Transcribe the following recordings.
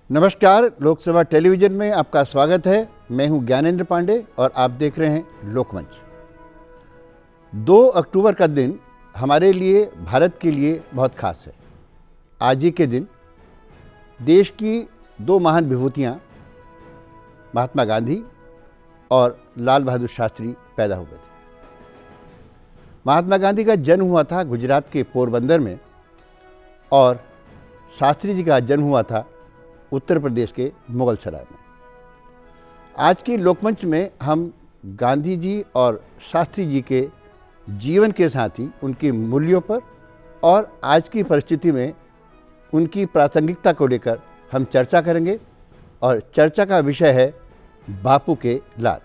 नमस्कार, लोकसभा टेलीविज़न में आपका स्वागत है। मैं हूं ज्ञानेंद्र पांडे और आप देख रहे हैं लोकमंच। 2 अक्टूबर का दिन हमारे लिए, भारत के लिए बहुत खास है। आज ही के दिन देश की 2 महान विभूतियां महात्मा गांधी और लाल बहादुर शास्त्री पैदा हुए थे। महात्मा गांधी का जन्म हुआ था गुजरात के पोरबंदर में और शास्त्री जी का जन्म हुआ था उत्तर प्रदेश के मुगलसराय में। आज की लोकमंच में हम गांधी जी और शास्त्री जी के जीवन के साथ ही उनके मूल्यों पर और आज की परिस्थिति में उनकी प्रासंगिकता को लेकर हम चर्चा करेंगे और चर्चा का विषय है बापू के लाल।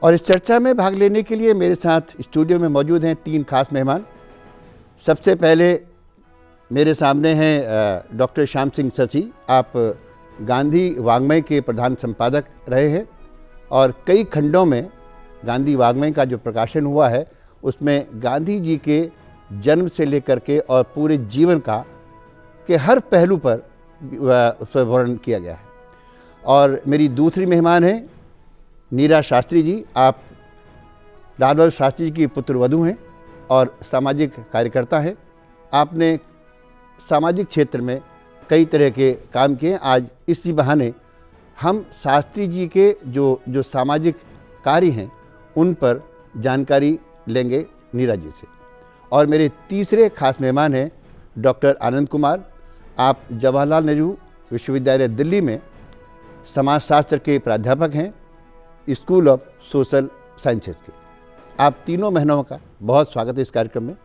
और इस चर्चा में भाग लेने के लिए मेरे साथ स्टूडियो में मौजूद हैं 3 खास मेहमान। सबसे पहले मेरे सामने हैं डॉक्टर श्याम सिंह शशि। आप गांधी वाङ्मय के प्रधान संपादक रहे हैं और कई खंडों में गांधी वाङ्मय का जो प्रकाशन हुआ है उसमें गांधी जी के जन्म से लेकर के और पूरे जीवन का के हर पहलू पर उसका वर्णन किया गया है। और मेरी दूसरी मेहमान है नीरा शास्त्री जी। आप लाल बहादुर शास्त्री जी की पुत्रवधू हैं और सामाजिक कार्यकर्ता हैं। आपने सामाजिक क्षेत्र में कई तरह के काम किए। आज इसी बहाने हम शास्त्री जी के जो सामाजिक कार्य हैं उन पर जानकारी लेंगे नीरा जी से। और मेरे तीसरे खास मेहमान हैं डॉक्टर आनंद कुमार। आप जवाहरलाल नेहरू विश्वविद्यालय दिल्ली में समाजशास्त्र के प्राध्यापक हैं, स्कूल ऑफ सोशल साइंसेज के। आप तीनों मेहमानों का बहुत स्वागत है इस कार्यक्रम में।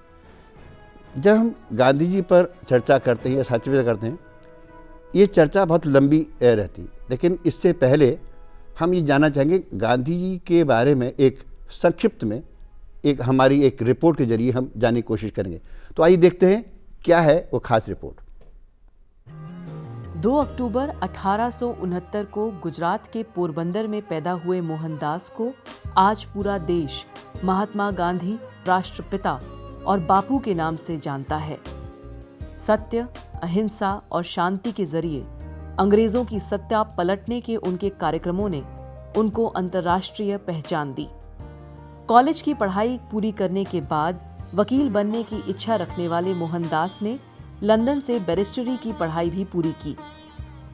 जब हम गांधी जी पर चर्चा करते हैं या साहित्य करते हैं, ये चर्चा बहुत लंबी रहती है, लेकिन इससे पहले हम ये जानना चाहेंगे गांधी जी के बारे में एक संक्षिप्त में हमारी एक रिपोर्ट के जरिए हम जानने की कोशिश करेंगे। तो आइए देखते हैं क्या है वो खास रिपोर्ट। 2 अक्टूबर 1869 को गुजरात के पोरबंदर में पैदा हुए मोहनदास को आज पूरा देश महात्मा गांधी राष्ट्रपिता और बापू के नाम से जानता है। सत्य, अहिंसा और शांति के जरिए अंग्रेजों की सत्ता पलटने के उनके कार्यक्रमों ने उनको अंतर्राष्ट्रीय पहचान दी। कॉलेज की पढ़ाई पूरी करने के बाद वकील बनने की इच्छा रखने वाले मोहनदास ने लंदन से बैरिस्टरी की पढ़ाई भी पूरी की।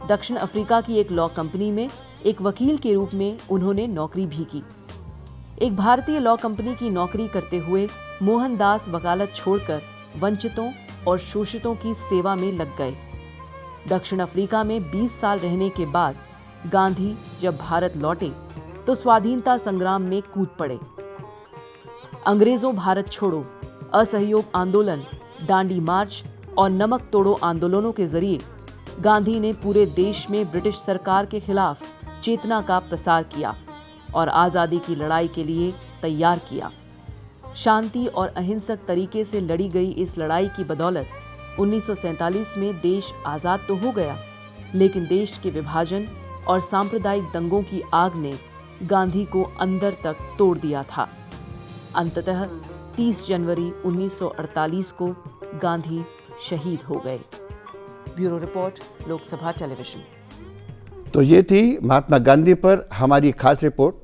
दक्षिण अफ्रीका की एक लॉ कंपनी में एक वकील के रूप में उन्होंने नौकरी भी की। एक भारतीय लॉ कंपनी की नौकरी करते हुए मोहनदास वकालत छोड़कर वंचितों और शोषितों की सेवा में लग गए। दक्षिण अफ्रीका में 20 साल रहने के बाद गांधी जब भारत लौटे तो स्वाधीनता संग्राम में कूद पड़े। अंग्रेजों भारत छोड़ो, असहयोग आंदोलन, दांडी मार्च और नमक तोड़ो आंदोलनों के जरिए गांधी ने पूरे देश में ब्रिटिश सरकार के खिलाफ चेतना का प्रसार किया और आज़ादी की लड़ाई के लिए तैयार किया। शांति और अहिंसक तरीके से लड़ी गई इस लड़ाई की बदौलत 1947 में देश आज़ाद तो हो गया, लेकिन देश के विभाजन और सांप्रदायिक दंगों की आग ने गांधी को अंदर तक तोड़ दिया था। अंततः 30 जनवरी 1948 को गांधी शहीद हो गए। Bureau report, Lok Sabha television. तो ये थी महात्मा गांधी पर हमारी खास रिपोर्ट।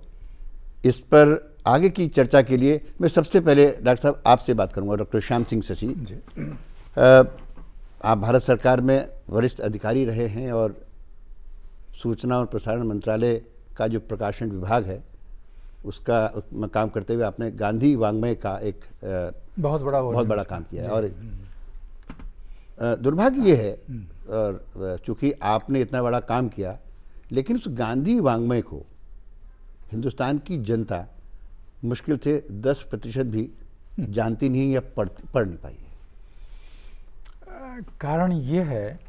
इस पर आगे की चर्चा के लिए मैं सबसे पहले डॉक्टर साहब आपसे बात करूंगा। डॉक्टर श्याम सिंह शशि जी, आप भारत सरकार में वरिष्ठ अधिकारी रहे हैं और सूचना और प्रसारण मंत्रालय का जो प्रकाशन विभाग है उसमें काम करते हुए आपने गांधी वाङ्मय का एक बहुत बड़ा काम किया है। और दुर्भाग्य ये है, और चूँकि आपने इतना बड़ा काम किया, लेकिन उस गांधी वाङ्मय को हिंदुस्तान की जनता मुश्किल से 10% भी जानती नहीं या पढ़ नहीं पाई है। कारण ये है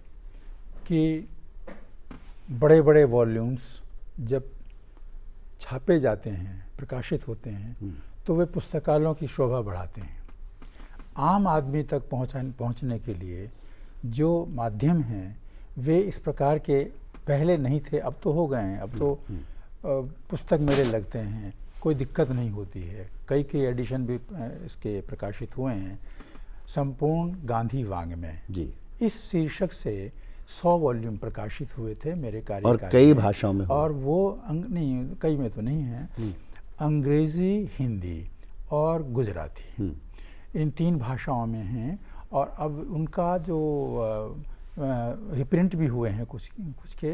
कि बड़े बड़े वॉल्यूम्स जब छापे जाते हैं, प्रकाशित होते हैं, तो वे पुस्तकालयों की शोभा बढ़ाते हैं। आम आदमी तक पहुंचने के लिए जो माध्यम हैं वे इस प्रकार के पहले नहीं थे, अब तो हो गए हैं। अब तो पुस्तक मेले लगते हैं, कोई दिक्कत नहीं होती है। कई एडिशन भी इसके प्रकाशित हुए हैं। संपूर्ण गांधी वाङ्मय जी, इस शीर्षक से 100 वॉल्यूम प्रकाशित हुए थे मेरे कार्यकाल और कई भाषाओं में हुए। और वो नहीं, कई में तो नहीं है, अंग्रेज़ी, हिंदी और गुजराती, इन 3 भाषाओं में हैं। और अब उनका जो प्रिंट भी हुए हैं कुछ के,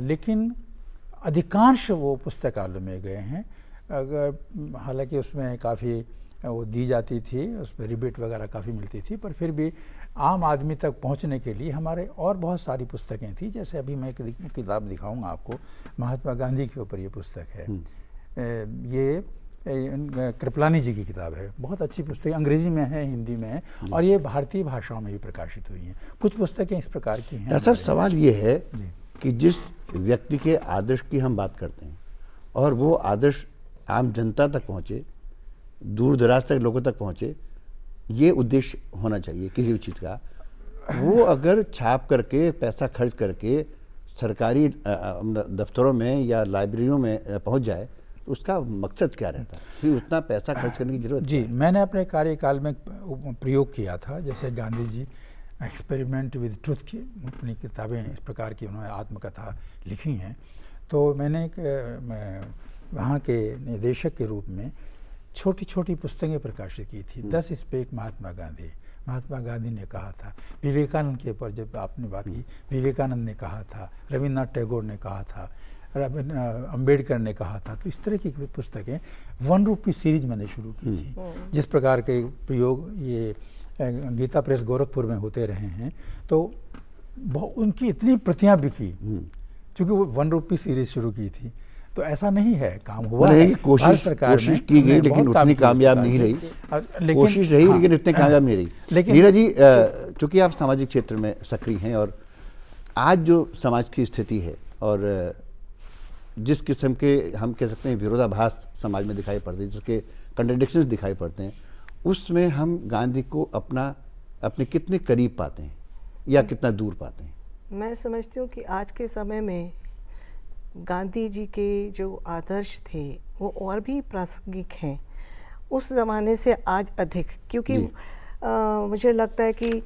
लेकिन अधिकांश वो पुस्तकालयों में गए हैं। अगर हालांकि उसमें काफ़ी वो दी जाती थी, उसमें रिबेट वगैरह काफ़ी मिलती थी, पर फिर भी आम आदमी तक पहुंचने के लिए हमारे और बहुत सारी पुस्तकें थी। जैसे अभी मैं एक किताब दिखाऊंगा आपको, महात्मा गांधी के ऊपर ये पुस्तक है। ये कृपलानी जी की किताब है, बहुत अच्छी पुस्तक, अंग्रेजी में है, हिंदी में है, और ये भारतीय भाषाओं में भी प्रकाशित हुई हैं। कुछ पुस्तकें इस प्रकार की हैं। डॉक्टर साहब, सवाल ये है कि जिस व्यक्ति के आदर्श की हम बात करते हैं और वो आदर्श आम जनता तक पहुँचे, दूर दराज तक लोगों तक पहुँचे, ये उद्देश्य होना चाहिए किसी भी चीज़ का। वो अगर छाप करके, पैसा खर्च करके सरकारी दफ्तरों में या लाइब्रेरियों में पहुँच जाए, तो उसका मकसद क्या रहता है? फिर उतना पैसा खर्च करने की जरूरत जी, मैंने अपने कार्यकाल में प्रयोग किया था। जैसे Gandhi ji experiment with truth की अपनी किताबें इस प्रकार की उन्होंने आत्मकथा लिखी हैं। तो मैंने वहाँ के निदेशक के रूप में छोटी छोटी पुस्तकें प्रकाशित की थी। 10 स्पेक महात्मा गांधी ने कहा था, विवेकानंद के ऊपर जब आपने बात की, विवेकानंद ने कहा था, रविन्द्रनाथ टैगोर ने कहा था, अम्बेडकर ने कहा था। तो इस तरह की पुस्तकें 1 रुपी सीरीज मैंने शुरू की थी। जिस प्रकार के प्रयोग ये गीता प्रेस गोरखपुर में होते रहे हैं, तो उनकी इतनी प्रतियां बिकी, क्योंकि वो 1 रुपी सीरीज शुरू की थी। तो ऐसा नहीं है, काम हुआ है, कोशिश की गई, लेकिन उतनी कामयाब नहीं रही। कोशिश रही, लेकिन उतनी कामयाब नहीं रही। नीरज जी, चूंकि आप सामाजिक क्षेत्र में सक्रिय हैं और आज जो समाज की स्थिति है और जिस किस्म के हम कह सकते हैं विरोधाभास समाज में दिखाई पड़ते हैं, जिसके कंट्रडिक्शंस दिखाई पड़ते हैं, उसमें हम गांधी को अपने कितने करीब पाते हैं या कितना दूर पाते हैं? मैं समझती हूँ कि आज के समय में गांधी जी के जो आदर्श थे वो और भी प्रासंगिक हैं उस ज़माने से आज अधिक, क्योंकि मुझे लगता है कि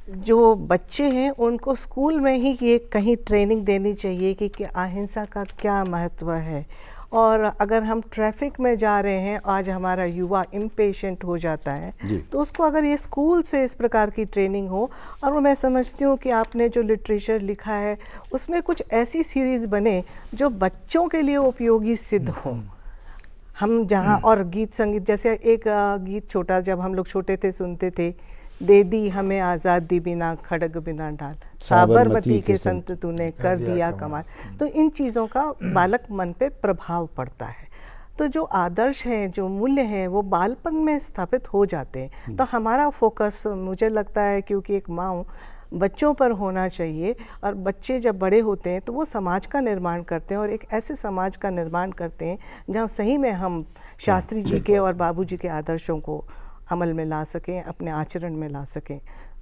जो बच्चे हैं उनको स्कूल में ही ये कहीं ट्रेनिंग देनी चाहिए कि अहिंसा का क्या महत्व है। और अगर हम ट्रैफिक में जा रहे हैं, आज हमारा युवा इम्पेशेंट हो जाता है, तो उसको अगर ये स्कूल से इस प्रकार की ट्रेनिंग हो, और मैं समझती हूँ कि आपने जो लिटरेचर लिखा है उसमें कुछ ऐसी सीरीज़ बने जो बच्चों के लिए उपयोगी सिद्ध हो। हम जहाँ और गीत संगीत, जैसे एक गीत छोटा जब हम लोग छोटे थे सुनते थे, दे दी हमें आज़ादी बिना खड़ग बिना ढाल, साबरमती के संत तूने कर दिया कमाल। तो इन चीज़ों का बालक मन पे प्रभाव पड़ता है। तो जो आदर्श हैं, जो मूल्य हैं, वो बालपन में स्थापित हो जाते हैं। तो हमारा फोकस, मुझे लगता है, क्योंकि एक माँ हूँ, बच्चों पर होना चाहिए। और बच्चे जब बड़े होते हैं तो वो समाज का निर्माण करते हैं, और एक ऐसे समाज का निर्माण करते हैं जहाँ सही में हम शास्त्री जी के और बाबूजी के आदर्शों को अमल में ला सकें, अपने आचरण में ला सकें।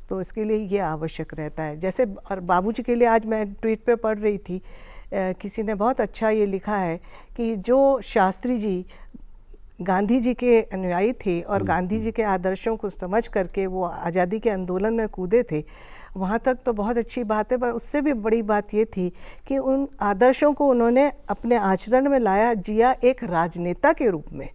तो इसके लिए ये आवश्यक रहता है। जैसे और बाबूजी के लिए आज मैं ट्वीट पे पढ़ रही थी, किसी ने बहुत अच्छा ये लिखा है कि जो शास्त्री जी गांधी जी के अनुयायी थे और गांधी जी के आदर्शों को समझ करके वो आज़ादी के आंदोलन में कूदे थे, वहाँ तक तो बहुत अच्छी बात है, पर उससे भी बड़ी बात ये थी कि उन आदर्शों को उन्होंने अपने आचरण में लाया, जिया एक राजनेता के रूप में।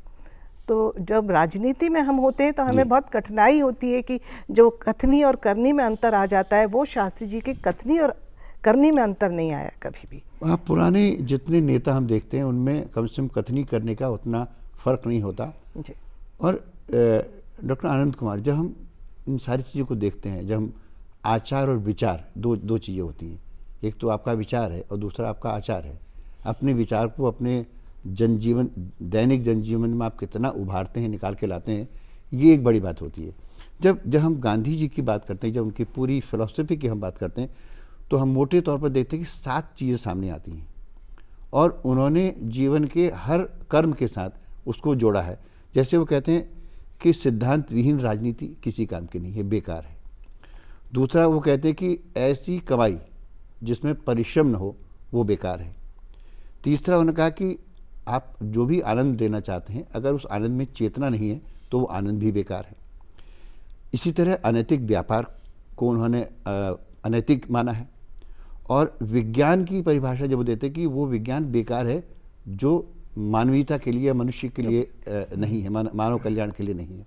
तो जब राजनीति में हम होते हैं तो हमें बहुत कठिनाई होती है कि जो कथनी और करनी में अंतर आ जाता है, वो शास्त्री जी के कथनी और करनी में अंतर नहीं आया कभी भी। आप पुराने जितने नेता हम देखते हैं उनमें कम से कम कथनी करने का उतना फ़र्क नहीं होता जी। और डॉक्टर आनंद कुमार, जब हम इन सारी चीज़ों को देखते हैं, जब हम आचार और विचार, दो चीज़ें होती हैं, एक तो आपका विचार है और दूसरा आपका आचार है। अपने विचार को अपने जनजीवन, दैनिक जनजीवन में आप कितना उभारते हैं, निकाल के लाते हैं, ये एक बड़ी बात होती है। जब हम गांधी जी की बात करते हैं, जब उनकी पूरी फिलॉसफी की हम बात करते हैं, तो हम मोटे तौर पर देखते हैं कि 7 चीज़ें सामने आती हैं और उन्होंने जीवन के हर कर्म के साथ उसको जोड़ा है। जैसे वो कहते हैं कि सिद्धांत विहीन राजनीति किसी काम की नहीं है, बेकार है। दूसरा वो कहते हैं कि ऐसी कमाई जिसमें परिश्रम न हो वो बेकार है। तीसरा उन्होंने कहा कि आप जो भी आनंद लेना चाहते हैं, अगर उस आनंद में चेतना नहीं है तो वो आनंद भी बेकार है। इसी तरह अनैतिक व्यापार को उन्होंने अनैतिक माना है। और विज्ञान की परिभाषा जब वो देते कि वो विज्ञान बेकार है जो मानवीयता के लिए, मनुष्य के लिए नहीं है, मानव कल्याण के लिए नहीं है।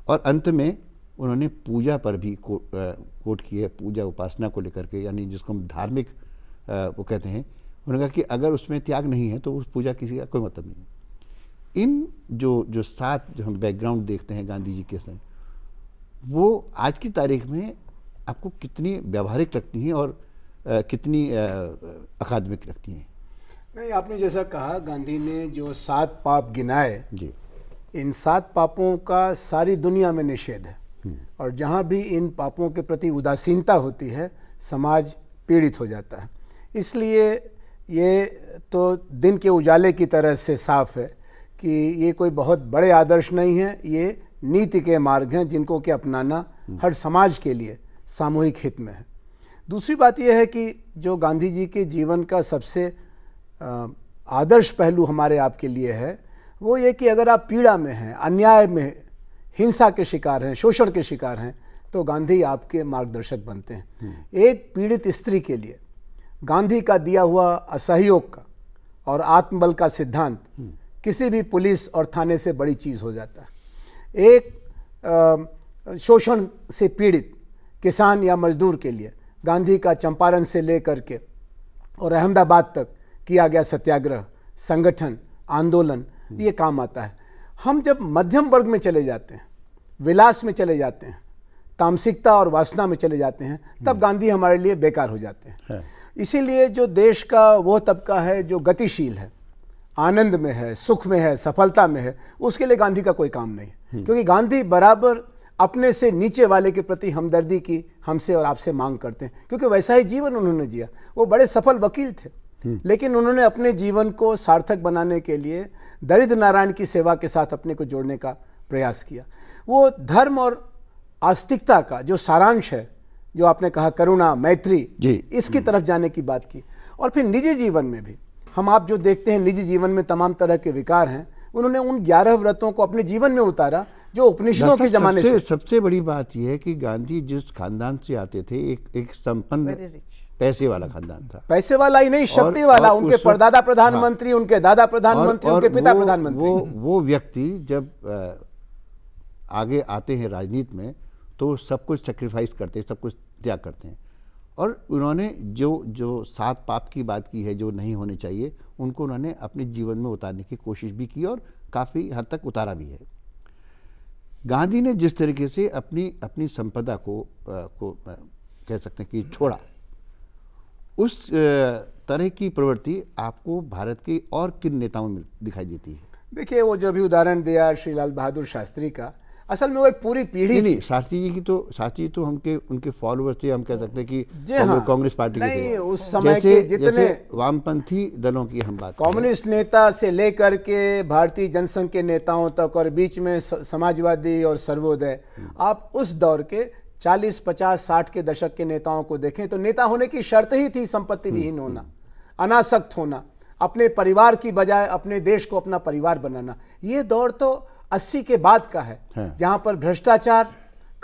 और अंत में उन्होंने पूजा पर भी कोट की है, पूजा उपासना को लेकर के, यानी जिसको हम धार्मिक वो कहते हैं। उन्होंने कहा कि अगर उसमें त्याग नहीं है तो उस पूजा किसी का कोई मतलब नहीं। इन जो 7 जो हम बैकग्राउंड देखते हैं गांधी जी के समय, वो आज की तारीख में आपको कितनी व्यावहारिक लगती हैं और कितनी अकादमिक लगती हैं? नहीं, आपने जैसा कहा, गांधी ने जो 7 पाप गिनाए जी, इन 7 पापों का सारी दुनिया में निषेध है। और जहाँ भी इन पापों के प्रति उदासीनता होती है, समाज पीड़ित हो जाता है। इसलिए ये तो दिन के उजाले की तरह से साफ है कि ये कोई बहुत बड़े आदर्श नहीं है, ये नीति के मार्ग हैं जिनको कि अपनाना हर समाज के लिए सामूहिक हित में है। दूसरी बात यह है कि जो गांधी जी के जीवन का सबसे आदर्श पहलू हमारे आपके लिए है, वो ये कि अगर आप पीड़ा में हैं, अन्याय में, हिंसा के शिकार हैं, शोषण के शिकार हैं, तो गांधी आपके मार्गदर्शक बनते हैं। एक पीड़ित स्त्री के लिए गांधी का दिया हुआ असहयोग का और आत्मबल का सिद्धांत किसी भी पुलिस और थाने से बड़ी चीज़ हो जाता है। एक शोषण से पीड़ित किसान या मजदूर के लिए गांधी का चंपारण से लेकर के और अहमदाबाद तक किया गया सत्याग्रह, संगठन, आंदोलन, ये काम आता है। हम जब मध्यम वर्ग में चले जाते हैं, विलास में चले जाते हैं, तामसिकता और वासना में चले जाते हैं, तब गांधी हमारे लिए बेकार हो जाते हैं। इसीलिए जो देश का वो तबका है जो गतिशील है, आनंद में है, सुख में है, सफलता में है, उसके लिए गांधी का कोई काम नहीं। क्योंकि गांधी बराबर अपने से नीचे वाले के प्रति हमदर्दी की हमसे और आपसे मांग करते हैं, क्योंकि वैसा ही जीवन उन्होंने जिया। वो बड़े सफल वकील थे, लेकिन उन्होंने अपने जीवन को सार्थक बनाने के लिए दरिद्र नारायण की सेवा के साथ अपने को जोड़ने का प्रयास किया। वो धर्म और आस्तिकता का जो सारांश है, जो आपने कहा करुणा, मैत्री, इसकी तरफ जाने की बात की। और फिर निजी जीवन में भी हम आप जो देखते हैं, निजी जीवन में तमाम तरह के विकार हैं, उन्होंने उन 11 व्रतों को अपने जीवन में उतारा जो उपनिषदों के जमाने से। सबसे बड़ी बात यह है कि गांधी जिस खानदान से आते थे, एक संपन्न पैसे वाला खानदान था। पैसे वाला ही नहीं, शक्ति वाला। उनके परदादा प्रधानमंत्री, उनके दादा प्रधानमंत्री, उनके पिता प्रधानमंत्री। वो व्यक्ति जब आगे आते हैं राजनीति में, तो सब कुछ सेक्रीफाइस करते हैं, सब कुछ त्याग करते हैं। और उन्होंने जो 7 पाप की बात की है जो नहीं होने चाहिए, उनको उन्होंने अपने जीवन में उतारने की कोशिश भी की और काफ़ी हद तक उतारा भी है। गांधी ने जिस तरीके से अपनी संपदा को कह सकते हैं कि छोड़ा, उस तरह की प्रवृत्ति आपको भारत के और किन नेताओं में दिखाई देती है? देखिए, वो जो भी उदाहरण दिया श्री लाल बहादुर शास्त्री का, असल में वो एक पूरी पीढ़ी नहीं, शास्त्री जी तो उनके फॉलोअर्स थे, हम कह सकते हैं कि कांग्रेस पार्टी के थे। उस समय के जितने वामपंथी दलों की हम बात, कम्युनिस्ट नेता से लेकर के भारतीय जनसंघ के नेताओं तक, और बीच में समाजवादी और सर्वोदय, आप उस दौर के 40, 50, 60 के दशक के नेताओं को देखें तो नेता होने की शर्त ही थी संपत्ति विहीन होना, अनासक्त होना, अपने परिवार की बजाय अपने देश को अपना परिवार बनाना। ये दौर तो 80 के बाद का है, जहां पर भ्रष्टाचार,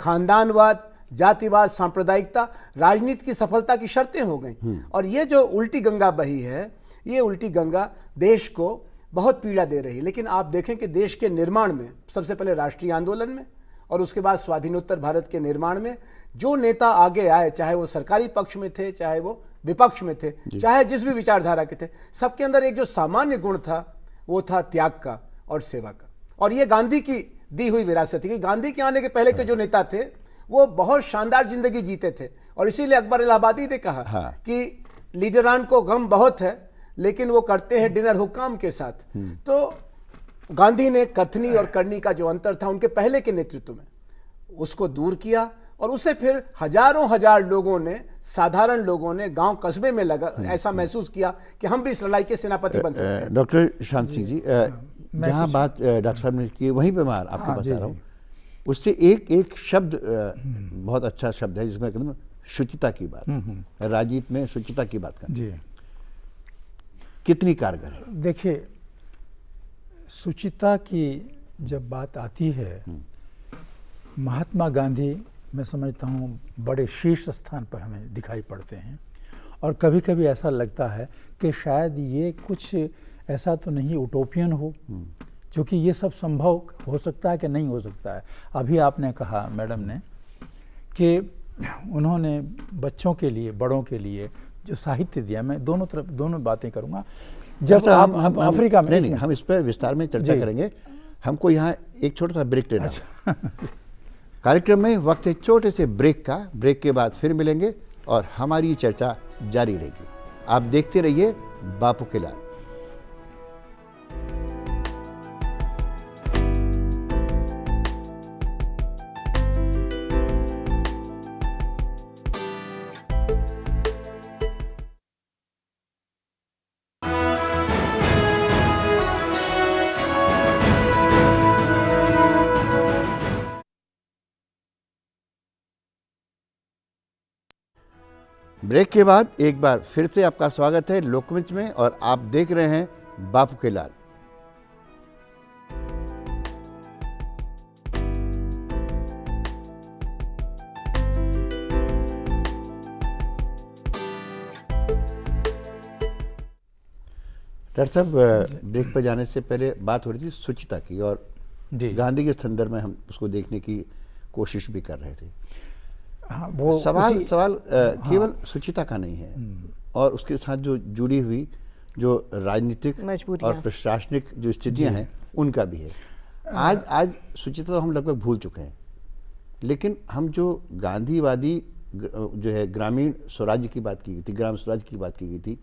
खानदानवाद, जातिवाद, सांप्रदायिकता राजनीति की सफलता की शर्तें हो गई। और ये जो उल्टी गंगा बही है, ये उल्टी गंगा देश को बहुत पीड़ा दे रही है। लेकिन आप देखें कि देश के निर्माण में, सबसे पहले राष्ट्रीय आंदोलन में और उसके बाद स्वाधीनोत्तर भारत के निर्माण में जो नेता आगे आए, चाहे वो सरकारी पक्ष में थे, चाहे वो विपक्ष में थे, चाहे जिस भी विचारधारा के थे, सबके अंदर एक जो सामान्य गुण था, वो था त्याग का और सेवा का। और ये गांधी की दी हुई विरासत थी कि गांधी के आने के पहले के जो नेता थे वो बहुत शानदार जिंदगी जीते थे। और इसीलिए अकबर इलाहाबादी ने कहा कि लीडरान को गम बहुत है, लेकिन वो करते हैं डिनर हुक्काम के साथ। तो गांधी ने कथनी और करनी का जो अंतर था उनके पहले के नेतृत्व में, उसको दूर किया। और उससे फिर हजारों हजार लोगों ने, साधारण लोगों ने गांव कस्बे में लगा ऐसा महसूस किया कि हम भी इस लड़ाई के सेनापति बन सकते हैं। डॉक्टर शांत सिंह जी, जहाँ बात डॉक्टर साहब ने की, वहीं पे मैं आपको बता रहा हूँ। उससे एक शब्द बहुत अच्छा शब्द है जिसमें कहते हैं शुचिता की बात, राजनीति में शुचिता की बात करना जी कितनी कारगर है? देखिए, शुचिता की जब बात आती है, महात्मा गांधी मैं समझता हूँ बड़े शीर्ष स्थान पर हमें दिखाई पड़ते हैं। और कभी कभी ऐसा लगता है कि शायद ये कुछ ऐसा तो नहीं उटोपियन हो, क्योंकि ये सब संभव हो सकता है कि नहीं हो सकता है। अभी आपने कहा मैडम ने कि उन्होंने बच्चों के लिए, बड़ों के लिए जो साहित्य दिया, मैं दोनों बातें करूंगा। जब अच्छा, हम अफ्रीका में, नहीं, हम इस पर विस्तार में चर्चा करेंगे। हमको यहाँ एक छोटा सा ब्रेक लेना है। कार्यक्रम में वक्त है छोटे से ब्रेक का। ब्रेक के बाद फिर मिलेंगे और हमारी चर्चा जारी रहेगी। आप देखते रहिए बापू के लाल। ब्रेक के बाद एक बार फिर से आपका स्वागत है लोकमंच में और आप देख रहे हैं बापू के लाल। डॉक्टर साहब, ब्रेक पर जाने से पहले बात हो रही थी शुचिता की, और गांधी के संदर्भ में हम उसको देखने की कोशिश भी कर रहे थे। हाँ, वो सवाल केवल शुचिता का नहीं है, और उसके साथ जो जुड़ी हुई जो राजनीतिक और प्रशासनिक जो स्थितियां हैं उनका भी है। आज शुचिता तो हम लगभग भूल चुके हैं, लेकिन हम जो गांधीवादी जो है ग्रामीण स्वराज्य की बात की गई थी, ग्राम स्वराज की बात की गई थी,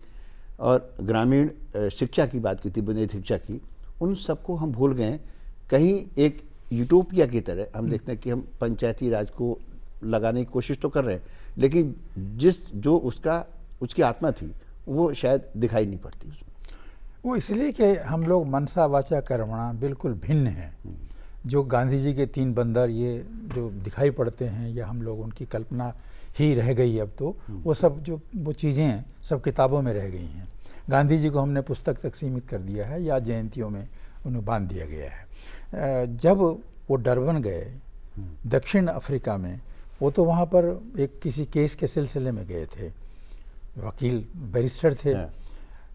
और ग्रामीण शिक्षा की बात की थी, बुनियादी शिक्षा की, उन सबको हम भूल गए हैं। कहीं एक यूटोपिया की तरह हम देखते हैं कि हम पंचायती राज को लगाने की कोशिश तो कर रहे हैं, लेकिन जो उसकी आत्मा थी वो शायद दिखाई नहीं पड़ती उसमें। वो इसलिए कि हम लोग मनसा वाचा कर्मणा बिल्कुल भिन्न हैं। जो गांधी जी के 3 बंदर ये जो दिखाई पड़ते हैं, या हम लोग उनकी कल्पना ही रह गई अब तो, वो सब जो वो चीज़ें हैं सब किताबों में रह गई हैं। गांधी जी को हमने पुस्तक तक सीमित कर दिया है, या जयंतियों में उन्हें बांध दिया गया है। जब वो डरबन गए दक्षिण अफ्रीका में, वो तो वहाँ पर एक किसी केस के सिलसिले में गए थे, वकील बैरिस्टर थे,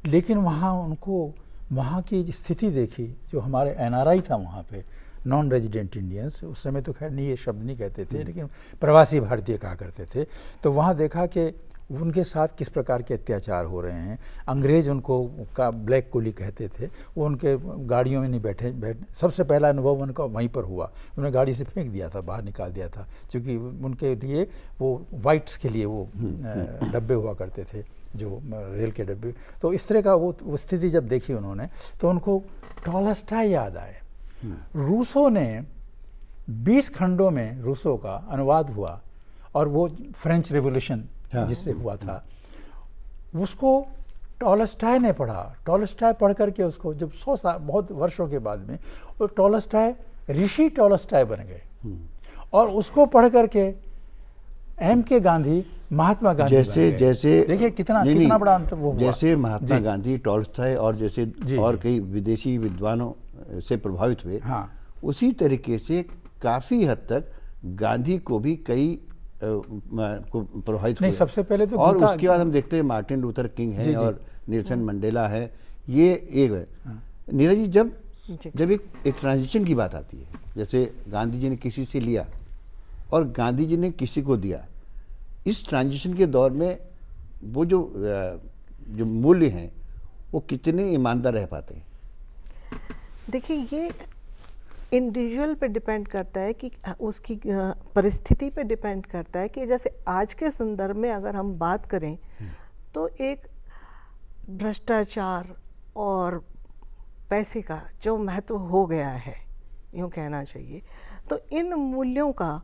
लेकिन वहाँ उनको वहाँ की स्थिति देखी। जो हमारे NRI था वहाँ पे, नॉन रेजिडेंट इंडियंस, उस समय तो खैर नहीं ये शब्द नहीं कहते थे, लेकिन प्रवासी भारतीय कहा करते थे। तो वहाँ देखा कि उनके साथ किस प्रकार के अत्याचार हो रहे हैं। अंग्रेज़ उनको का ब्लैक कुली कहते थे। वो उनके गाड़ियों में नहीं बैठ सबसे पहला अनुभव उनका वहीं पर हुआ। उन्हें गाड़ी से फेंक दिया था, बाहर निकाल दिया था, क्योंकि उनके लिए वो वाइट्स के लिए वो डब्बे हुआ करते थे, जो रेल के डब्बे। तो इस तरह का वो स्थिति जब देखी उन्होंने, तो उनको टॉलस्टॉय याद आए। रूसो ने 20 खंडों में रूसो का अनुवाद हुआ, और वो फ्रेंच रेवोल्यूशन जिससे हुआ था, उसको टॉलस्टॉय ने पढ़ा। टॉलस्टॉय पढ़ करके उसको जब 100 साल बहुत वर्षों के बाद में, वो टॉलस्टॉय ऋषि टॉलस्टॉय बन गए। और उसको पढ़ करके MK गांधी महात्मा गांधी जैसे देखिए कितना बड़ा अंतर वो हुआ। जैसे महात्मा गांधी, टॉलस्टॉय और जैसे और कई विदेशी विद्वानों से प्रभावित हुए, उसी तरीके से काफ़ी हद तक गांधी को भी कई को प्रभावित हुए। सबसे पहले तो, और उसके बाद हम देखते हैं मार्टिन लूथर किंग है और नेल्सन मंडेला है। ये एक नीरज जी, जब एक ट्रांजिशन की बात आती है, जैसे गांधी जी ने किसी से लिया और गांधी जी ने किसी को दिया, इस ट्रांजिशन के दौर में वो जो मूल्य हैं वो कितने ईमानदार रह पाते हैं? देखिए, ये इंडिविजुअल पे डिपेंड करता है कि उसकी परिस्थिति पे डिपेंड करता है। कि जैसे आज के संदर्भ में अगर हम बात करें, तो एक भ्रष्टाचार और पैसे का जो महत्व हो गया है, यूँ कहना चाहिए, तो इन मूल्यों का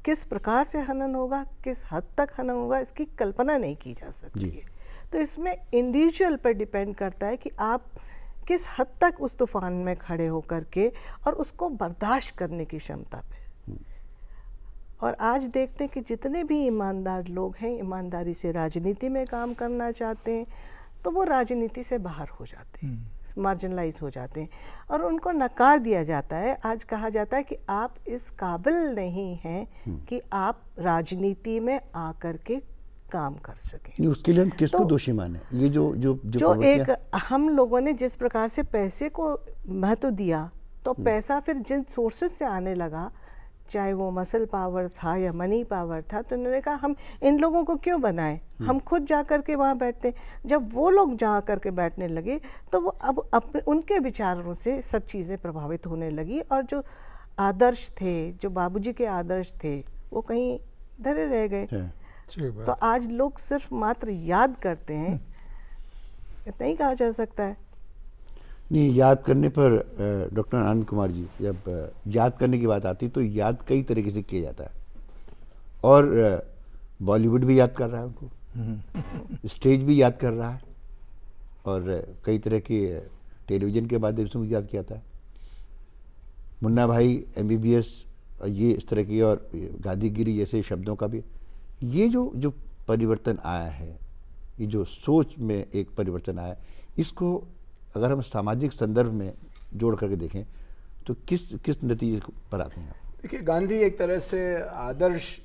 किस प्रकार से हनन होगा, किस हद तक हनन होगा, इसकी कल्पना नहीं की जा सकती है। तो इसमें इंडिविजुअल पर डिपेंड करता है कि आप किस हद तक उस तूफान में खड़े होकर के और उसको बर्दाश्त करने की क्षमता पे। और आज देखते हैं कि जितने भी ईमानदार लोग हैं, ईमानदारी से राजनीति में काम करना चाहते हैं, तो वो राजनीति से बाहर हो जाते हैं, मार्जिनलाइज हो जाते हैं और उनको नकार दिया जाता है। आज कहा जाता है कि आप इस काबिल नहीं हैं कि आप राजनीति में आकर के काम कर सकें। उसके लिए हम किसको दोषी माने? ये जो एक हम लोगों ने जिस प्रकार से पैसे को महत्व दिया, तो पैसा फिर जिन सोर्सेज से आने लगा, चाहे वो मसल पावर था या मनी पावर था, तो उन्होंने कहा हम इन लोगों को क्यों बनाएं, हम खुद जा कर के वहाँ बैठते। जब वो लोग जा कर के बैठने लगे तो वो अब अपने उनके विचारों से सब चीज़ें प्रभावित होने लगी और जो आदर्श थे, जो बाबूजी के आदर्श थे, वो कहीं धरे रह गए। तो आज लोग सिर्फ मात्र याद करते हैं, इतना ही कहा जा सकता है। नहीं, याद करने पर डॉक्टर आनंद कुमार जी, जब याद करने की बात आती है तो याद कई तरीके से किया जाता है और बॉलीवुड भी याद कर रहा है उनको, स्टेज भी याद कर रहा है और कई तरह के टेलीविज़न के माध्यम से भी याद किया जाता है। मुन्ना भाई, MBBS, ये इस तरह की और गांधीगिरी जैसे शब्दों का भी ये जो परिवर्तन आया है, ये जो सोच में एक परिवर्तन आया, इसको अगर हम सामाजिक संदर्भ में जोड़ करके देखें तो किस नतीजे पर आते हैं? देखिए, गांधी एक तरह से आदर्श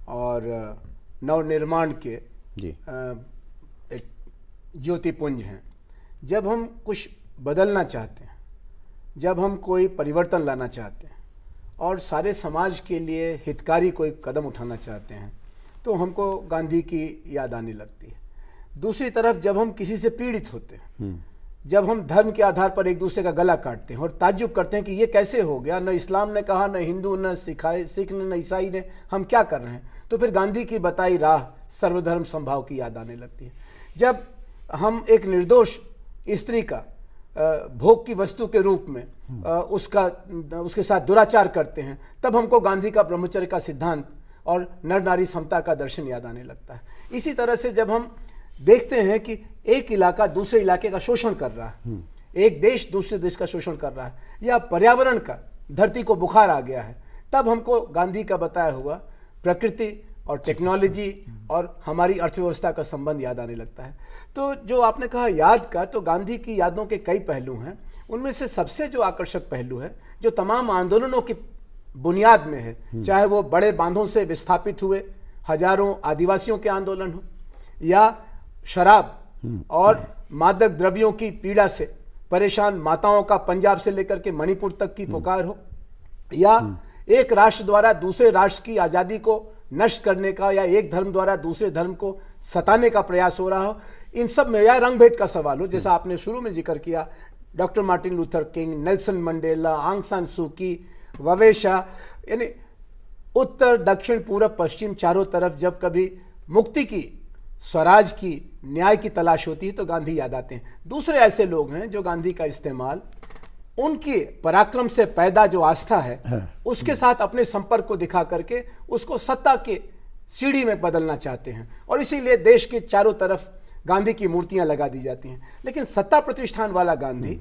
और नवनिर्माण के एक ज्योतिपुंज हैं। जब हम कुछ बदलना चाहते हैं, जब हम कोई परिवर्तन लाना चाहते हैं और सारे समाज के लिए हितकारी कोई कदम उठाना चाहते हैं, तो हमको गांधी की याद आने लगती है। दूसरी तरफ जब हम किसी से पीड़ित होते हैं, जब हम धर्म के आधार पर एक दूसरे का गला काटते हैं और ताज्जुब करते हैं कि ये कैसे हो गया, न इस्लाम ने कहा, न हिंदू, न सिख ने, न ईसाई ने, हम क्या कर रहे हैं, तो फिर गांधी की बताई राह सर्वधर्म संभाव की याद आने लगती है। जब हम एक निर्दोष स्त्री का भोग की वस्तु के रूप में उसके साथ दुराचार करते हैं, तब हमको गांधी का ब्रह्मचर्य का सिद्धांत और नर नारी समता का दर्शन याद आने लगता है। इसी तरह से जब हम देखते हैं कि एक इलाका दूसरे इलाके का शोषण कर रहा है, एक देश दूसरे देश का शोषण कर रहा है, या पर्यावरण का धरती को बुखार आ गया है, तब हमको गांधी का बताया हुआ प्रकृति और टेक्नोलॉजी और हमारी अर्थव्यवस्था का संबंध याद आने लगता है। तो जो आपने कहा याद का, तो गांधी की यादों के कई पहलू हैं। उनमें से सबसे जो आकर्षक पहलू है, जो तमाम आंदोलनों की बुनियाद में है, चाहे वो बड़े बांधों से विस्थापित हुए हजारों आदिवासियों के आंदोलन हो, या शराब और मादक द्रव्यों की पीड़ा से परेशान माताओं का पंजाब से लेकर के मणिपुर तक की पुकार हो, या एक राष्ट्र द्वारा दूसरे राष्ट्र की आज़ादी को नष्ट करने का, या एक धर्म द्वारा दूसरे धर्म को सताने का प्रयास हो रहा हो, इन सब में या रंगभेद का सवाल हो, जैसा आपने शुरू में जिक्र किया, doctor Martin Luther king, Nelson Mandela, आंग सान सू की, ववेशा, यानी उत्तर दक्षिण पूरब पश्चिम चारों तरफ जब कभी मुक्ति की, स्वराज की, न्याय की तलाश होती है, तो गांधी याद आते हैं। दूसरे ऐसे लोग हैं जो गांधी का इस्तेमाल उनके पराक्रम से पैदा जो आस्था है, उसके साथ अपने संपर्क को दिखा करके उसको सत्ता के सीढ़ी में बदलना चाहते हैं, और इसीलिए देश के चारों तरफ गांधी की मूर्तियां लगा दी जाती हैं। लेकिन सत्ता प्रतिष्ठान वाला गांधी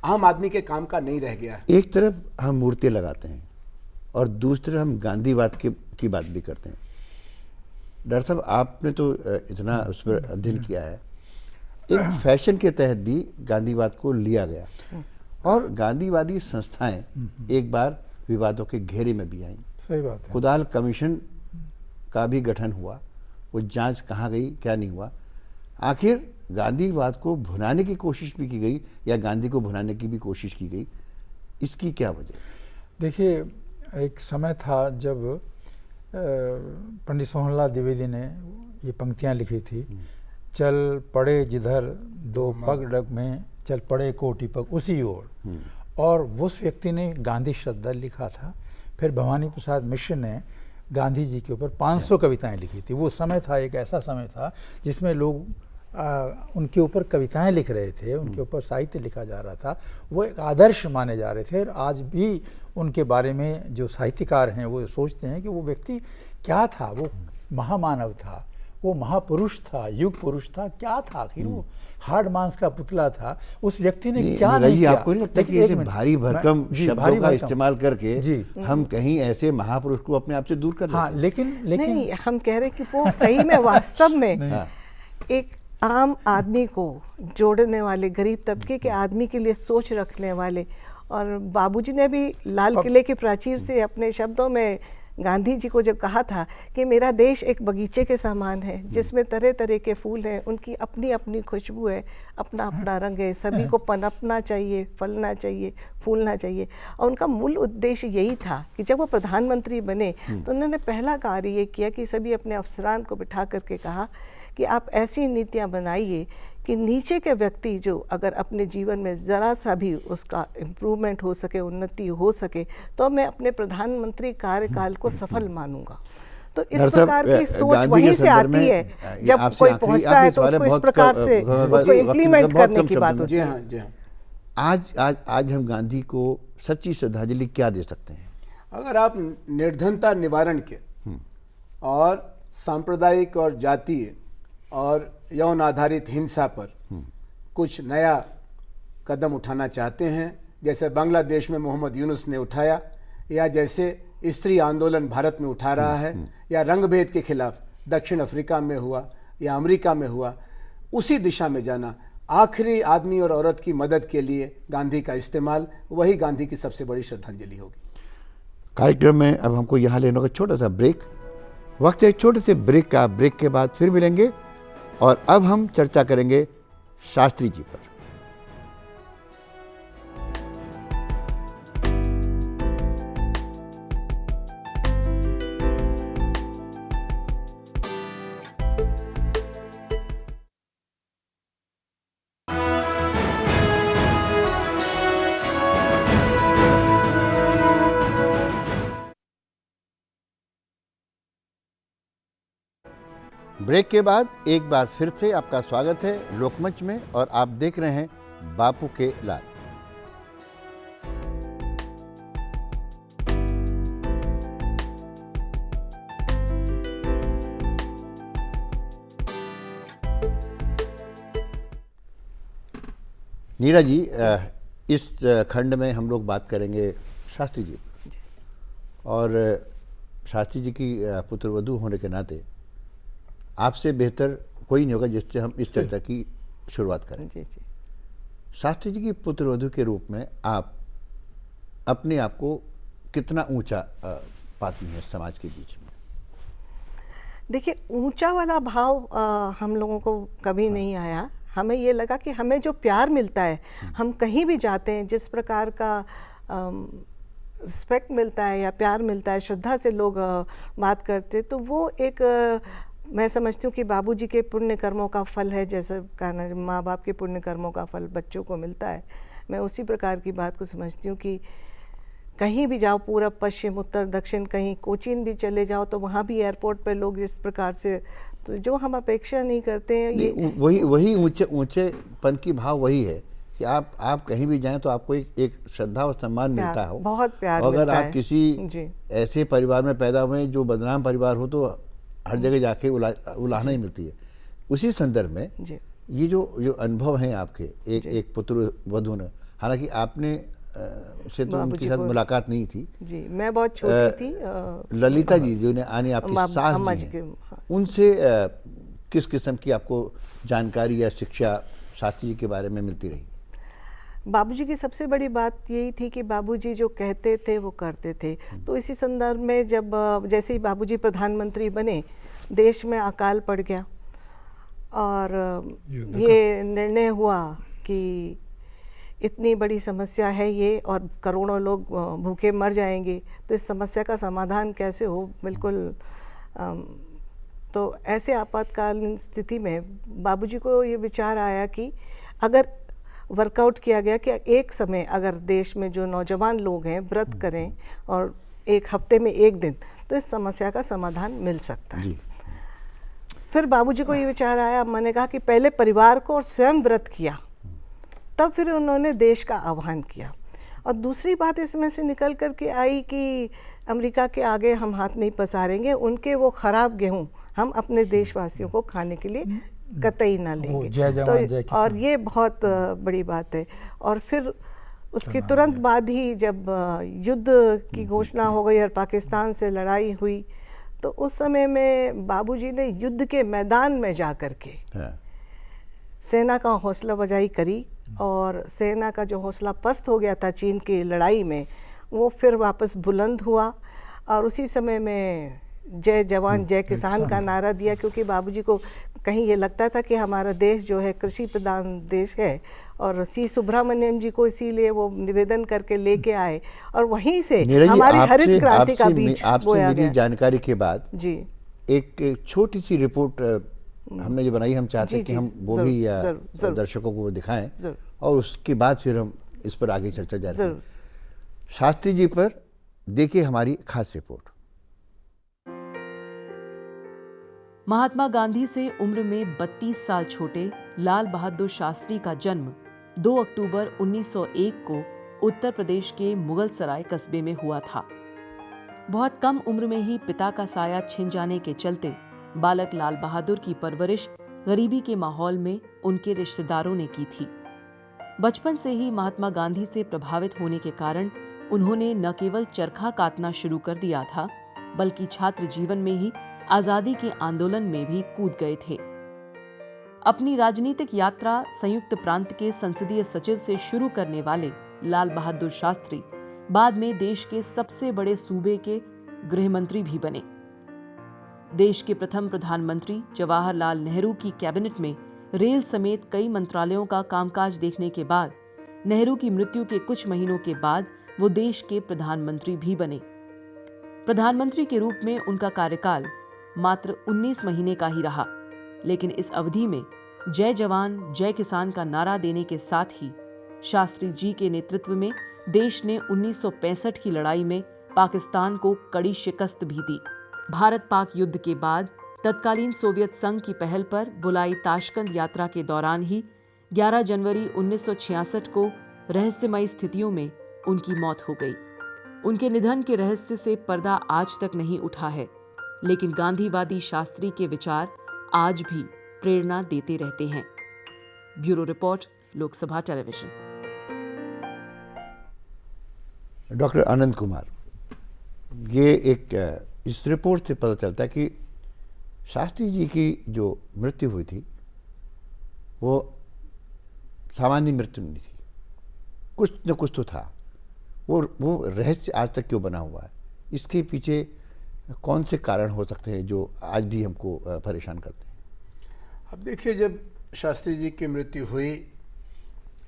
आम आदमी के काम का नहीं रह गया है। एक तरफ हम मूर्तियां लगाते हैं और दूसरी तरफ हम गांधीवाद की बात भी करते हैं। डॉक्टर साहब, आपने तो इतना उस पर अध्ययन किया है, एक फैशन के तहत भी गांधीवाद को लिया गया और गांधीवादी संस्थाएं एक बार विवादों के घेरे में भी आईं। सही बात है। खुदाल कमीशन का भी गठन हुआ, वो जांच कहाँ गई, क्या नहीं हुआ। आखिर गांधीवाद को भुनाने की कोशिश भी की गई या गांधी को भुनाने की भी कोशिश की गई, इसकी क्या वजह? देखिए, एक समय था जब पंडित सोहनलाल द्विवेदी ने ये पंक्तियाँ लिखी थी, चल पड़े जिधर दो पग डग में, चल पड़े कोटि पग उसी ओर, और उस व्यक्ति ने गांधी श्रद्धा लिखा था। फिर भवानी प्रसाद मिश्र ने गांधी जी के ऊपर 500 कविताएं लिखी थी। वो समय था, एक ऐसा समय था जिसमें लोग उनके ऊपर कविताएं लिख रहे थे, उनके ऊपर साहित्य लिखा जा रहा था, वो एक आदर्श माने जा रहे थे। और आज भी उनके बारे में जो साहित्यकार हैं वो सोचते हैं कि वो व्यक्ति क्या था, वो महामानव था, वो महापुरुष था, युग पुरुष था, क्या था आखिर? वो हार्ड मांस का पुतला था। उस व्यक्ति ने क्या नहीं किया? आपको नहीं लगता कि ऐसे भारी भरकम शब्दों का इस्तेमाल करके जी हम कहीं ऐसे महापुरुष को अपने आप से दूर कर हाँ, लेकिन नहीं, हम कह रहे कि वो सही में वास्तव में एक आम आदमी को जोड़ने वाले, गरीब तबके के आदमी के लिए सोच रखने वाले। और बाबूजी ने भी लाल किले की प्राचीर से अपने शब्दों में गांधी जी को जब कहा था कि मेरा देश एक बगीचे के समान है जिसमें तरह तरह के फूल हैं, उनकी अपनी अपनी खुशबू है, अपना अपना रंग है, सभी को पनपना चाहिए, फलना चाहिए, फूलना चाहिए। और उनका मूल उद्देश्य यही था कि जब वो प्रधानमंत्री बने तो उन्होंने पहला कार्य ये किया कि सभी अपने अफसरान को बिठा करके कहा कि आप ऐसी नीतियाँ बनाइए कि नीचे के व्यक्ति जो अगर अपने जीवन में ज़रा सा भी उसका इम्प्रूवमेंट हो सके, उन्नति हो सके, तो मैं अपने प्रधानमंत्री कार्यकाल को सफल मानूंगा। तो इस प्रकार की सोच वहीं से आती है, जब कोई पहुंचता है तो उसको इस प्रकार से उसको इम्प्लीमेंट करने की बात होती है। जी हाँ। आज हम गांधी को सच्ची श्रद्धांजलि क्या दे सकते हैं? अगर आप निर्धनता निवारण के और सांप्रदायिक और जातीय और यौन आधारित हिंसा पर कुछ नया कदम उठाना चाहते हैं, जैसे बांग्लादेश में मोहम्मद यूनुस ने उठाया, या जैसे स्त्री आंदोलन भारत में उठा रहा है, या रंगभेद के खिलाफ दक्षिण अफ्रीका में हुआ या अमेरिका में हुआ, उसी दिशा में जाना, आखिरी आदमी और औरत की मदद के लिए गांधी का इस्तेमाल, वही गांधी की सबसे बड़ी श्रद्धांजलि होगी। कार्यक्रम में अब हमको यहाँ लेने का छोटा सा ब्रेक, वक्त है एक छोटे से ब्रेक का। ब्रेक के बाद फिर मिलेंगे और अब हम चर्चा करेंगे शास्त्री जी पर। ब्रेक के बाद एक बार फिर से आपका स्वागत है लोकमंच में और आप देख रहे हैं बापू के लाल। नीरा जी, इस खंड में हम लोग बात करेंगे शास्त्री जी और शास्त्री जी की पुत्रवधू होने के नाते आपसे बेहतर कोई नहीं होगा जिससे हम इस चर्चा की शुरुआत करें। जी जी। शास्त्री जी की पुत्रवधू के रूप में आप अपने आप को कितना ऊंचा पाती हैं समाज के बीच में? देखिए, ऊंचा वाला भाव हम लोगों को कभी नहीं आया। हमें ये लगा कि हमें जो प्यार मिलता है, हम कहीं भी जाते हैं, जिस प्रकार का रिस्पेक्ट मिलता है या प्यार मिलता है, श्रद्धा से लोग बात करते, तो वो एक मैं समझती हूँ कि बाबूजी के पुण्य कर्मों का फल है। जैसे कहना माँ बाप के पुण्य कर्मों का फल बच्चों को मिलता है, मैं उसी प्रकार की बात को समझती हूँ कि कहीं भी जाओ, पूरब पश्चिम उत्तर दक्षिण, कहीं कोचीन भी चले जाओ तो वहाँ भी एयरपोर्ट पे लोग जिस प्रकार से, तो जो हम अपेक्षा नहीं करते हैं, ये वही ऊंचेपन की भाव वही है कि आप कहीं भी जाएं तो आपको एक श्रद्धा और सम्मान मिलता हो, बहुत प्यार अगर मिलता आप है। किसी ऐसे परिवार में पैदा हुए जो बदनाम परिवार हो तो हर जगह जाके उलाहना ही मिलती है। उसी संदर्भ में ये जो अनुभव हैं आपके, एक पुत्र वधू ने, हालांकि आपने से तो उनके साथ मुलाकात नहीं थी जी, मैं बहुत छोटी थी। ललिता जी जो ने आने आपकी सास जी हैं, उनसे किस किस्म की आपको जानकारी या शिक्षा शास्त्री जी के बारे में मिलती रही? बाबूजी की सबसे बड़ी बात यही थी कि बाबूजी जो कहते थे वो करते थे। तो इसी संदर्भ में जब जैसे ही बाबूजी प्रधानमंत्री बने, देश में अकाल पड़ गया और ये निर्णय हुआ कि इतनी बड़ी समस्या है ये और करोड़ों लोग भूखे मर जाएंगे, तो इस समस्या का समाधान कैसे हो। बिल्कुल तो ऐसे आपातकालीन स्थिति में बाबूजी को ये विचार आया कि अगर वर्कआउट किया गया कि एक समय अगर देश में जो नौजवान लोग हैं व्रत करें और एक हफ्ते में एक दिन, तो इस समस्या का समाधान मिल सकता है। फिर बाबूजी को ये विचार आया, मैंने कहा कि पहले परिवार को और स्वयं व्रत किया, तब फिर उन्होंने देश का आह्वान किया। और दूसरी बात इसमें से निकल कर के आई कि अमेरिका के आगे हम हाथ नहीं पसारेंगे, उनके वो ख़राब गेहूँ हम अपने देशवासियों को खाने के लिए कतई ना लेंगे। जय जवान जय किसान। और ये बहुत बड़ी बात है। और फिर उसके तुरंत बाद ही जब युद्ध की घोषणा हो गई और पाकिस्तान से लड़ाई हुई, तो उस समय में बाबूजी ने युद्ध के मैदान में जा कर के सेना का हौसला अफजाई करी, और सेना का जो हौसला पस्त हो गया था चीन की लड़ाई में, वो फिर वापस बुलंद हुआ। और उसी समय में जय जवान जय किसान का नारा दिया, क्योंकि बाबूजी को कहीं ये लगता था कि हमारा देश जो है कृषि प्रधान देश है, और सी सुब्रमण्यम जी को इसीलिए वो निवेदन करके लेके आए, और वहीं से हमारी हरित क्रांति का बीज बोया मेरी गया। जानकारी के बाद जी एक छोटी सी रिपोर्ट हमने जो बनाई, हम चाहते हैं कि हम वो भी दर्शकों को दिखाएं, जरूर। और उसके बाद फिर हम इस पर आगे चर्चा जारी करें। जरूर। शास्त्री जी पर देखिए हमारी खास रिपोर्ट। महात्मा गांधी से उम्र में 32 साल छोटे लाल बहादुर शास्त्री का जन्म 2 अक्टूबर 1901 को उत्तर प्रदेश के मुगल सराय कस्बे में हुआ था। बहुत कम उम्र में ही पिता का साया छिन जाने के चलते बालक लाल बहादुर की परवरिश गरीबी के माहौल में उनके रिश्तेदारों ने की थी। बचपन से ही महात्मा गांधी से प्रभावित होने के कारण उन्होंने न केवल चरखा काटना शुरू कर दिया था, बल्कि छात्र जीवन में ही आजादी के आंदोलन में भी कूद गए थे। अपनी राजनीतिक यात्रा संयुक्त प्रांत के संसदीय सचिव से शुरू करने वाले लाल बहादुर शास्त्री बाद में देश के सबसे बड़े सूबे के गृह मंत्री भी बने। देश के प्रथम प्रधानमंत्री जवाहरलाल नेहरू की कैबिनेट में रेल समेत कई मंत्रालयों का कामकाज देखने के बाद नेहरू की मृत्यु के कुछ महीनों के बाद वो देश के प्रधानमंत्री भी बने। प्रधानमंत्री के रूप में उनका कार्यकाल मात्र 19 महीने का ही रहा, लेकिन इस अवधि में जय जवान जय किसान का नारा देने के साथ ही शास्त्री जी के नेतृत्व में देश ने 1965 की लड़ाई में पाकिस्तान को कड़ी शिकस्त भी दी। भारत पाक युद्ध के बाद तत्कालीन सोवियत संघ की पहल पर बुलाई ताशकंद यात्रा के दौरान ही 11 जनवरी 1966 को रहस्यमयी स्थितियों में उनकी मौत हो गई। उनके निधन के रहस्य से पर्दा आज तक नहीं उठा है, लेकिन गांधीवादी शास्त्री के विचार आज भी प्रेरणा देते रहते हैं। Bureau report, Lok Sabha television. Doctor Anand Kumar, ये एक इस रिपोर्ट से पता चलता है कि शास्त्री जी की जो मृत्यु हुई थी वो सामान्य मृत्यु नहीं थी, कुछ न कुछ तो था। वो रहस्य आज तक क्यों बना हुआ है? इसके पीछे कौन से कारण हो सकते हैं जो आज भी हमको परेशान करते हैं? अब देखिए, जब शास्त्री जी की मृत्यु हुई,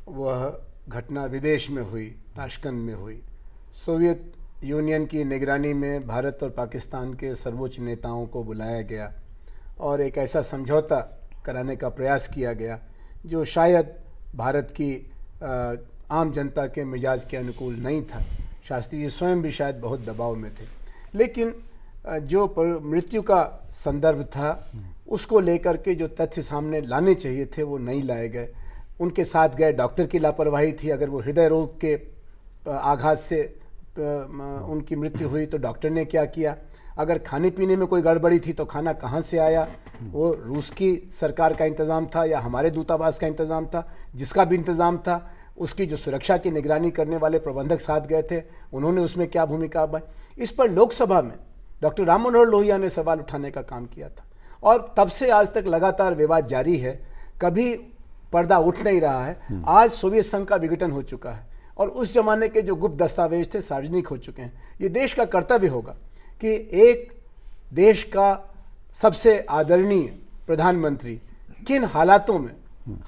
वह घटना विदेश में हुई, ताशकंद में हुई। सोवियत यूनियन की निगरानी में भारत और पाकिस्तान के सर्वोच्च नेताओं को बुलाया गया और एक ऐसा समझौता कराने का प्रयास किया गया जो शायद भारत की आम जनता के मिजाज के अनुकूल नहीं था। शास्त्री जी स्वयं भी शायद बहुत दबाव में थे, लेकिन जो मृत्यु का संदर्भ था उसको लेकर के जो तथ्य सामने लाने चाहिए थे वो नहीं लाए गए। उनके साथ गए डॉक्टर की लापरवाही थी। अगर वो हृदय रोग के आघात से उनकी मृत्यु हुई तो डॉक्टर ने क्या किया? अगर खाने पीने में कोई गड़बड़ी थी तो खाना कहाँ से आया? वो रूस की सरकार का इंतज़ाम था या हमारे दूतावास का इंतज़ाम था? जिसका भी इंतज़ाम था, उसकी जो सुरक्षा की निगरानी करने वाले प्रबंधक साथ गए थे, उन्होंने उसमें क्या भूमिका निभाई? इस पर लोकसभा में डॉक्टर राम मनोहर लोहिया ने सवाल उठाने का काम किया था, और तब से आज तक लगातार विवाद जारी है। कभी पर्दा उठ नहीं रहा है। आज सोवियत संघ का विघटन हो चुका है और उस जमाने के जो गुप्त दस्तावेज थे सार्वजनिक हो चुके हैं। ये देश का कर्तव्य होगा कि एक देश का सबसे आदरणीय प्रधानमंत्री किन हालातों में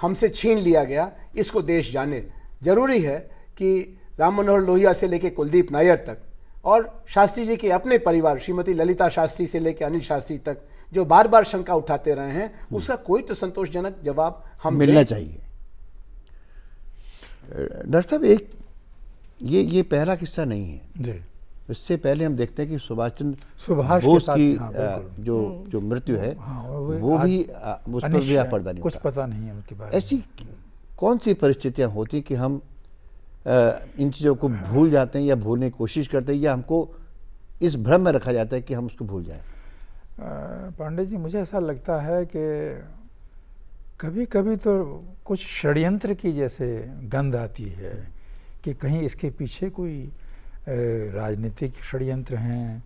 हमसे छीन लिया गया, इसको देश जाने। जरूरी है कि राम मनोहर लोहिया से लेकर कुलदीप नायर तक और शास्त्री जी के अपने परिवार श्रीमती ललिता शास्त्री से लेकर अनिल शास्त्री तक जो बार बार शंका उठाते रहे हैं, उसका कोई तो संतोषजनक जवाब हम मिलना चाहिए। डॉक्टर साहब, एक ये पहला किस्सा नहीं है जी। इससे पहले हम देखते हैं कि सुभाष सुभाष बोस के की साथ, जो मृत्यु है वो भी उस पर भी पर्दा नहीं कुछ उठा। पता नहीं है उनके बारे में। ऐसी कौन सी परिस्थितियां होती कि हम इन चीज़ों को भूल जाते हैं या भूलने की कोशिश करते हैं, या हमको इस भ्रम में रखा जाता है कि हम उसको भूल जाएं? पांडे जी, मुझे ऐसा लगता है कि कभी कभी तो कुछ षड्यंत्र की जैसे गंध आती है कि कहीं इसके पीछे कोई राजनीतिक षड्यंत्र हैं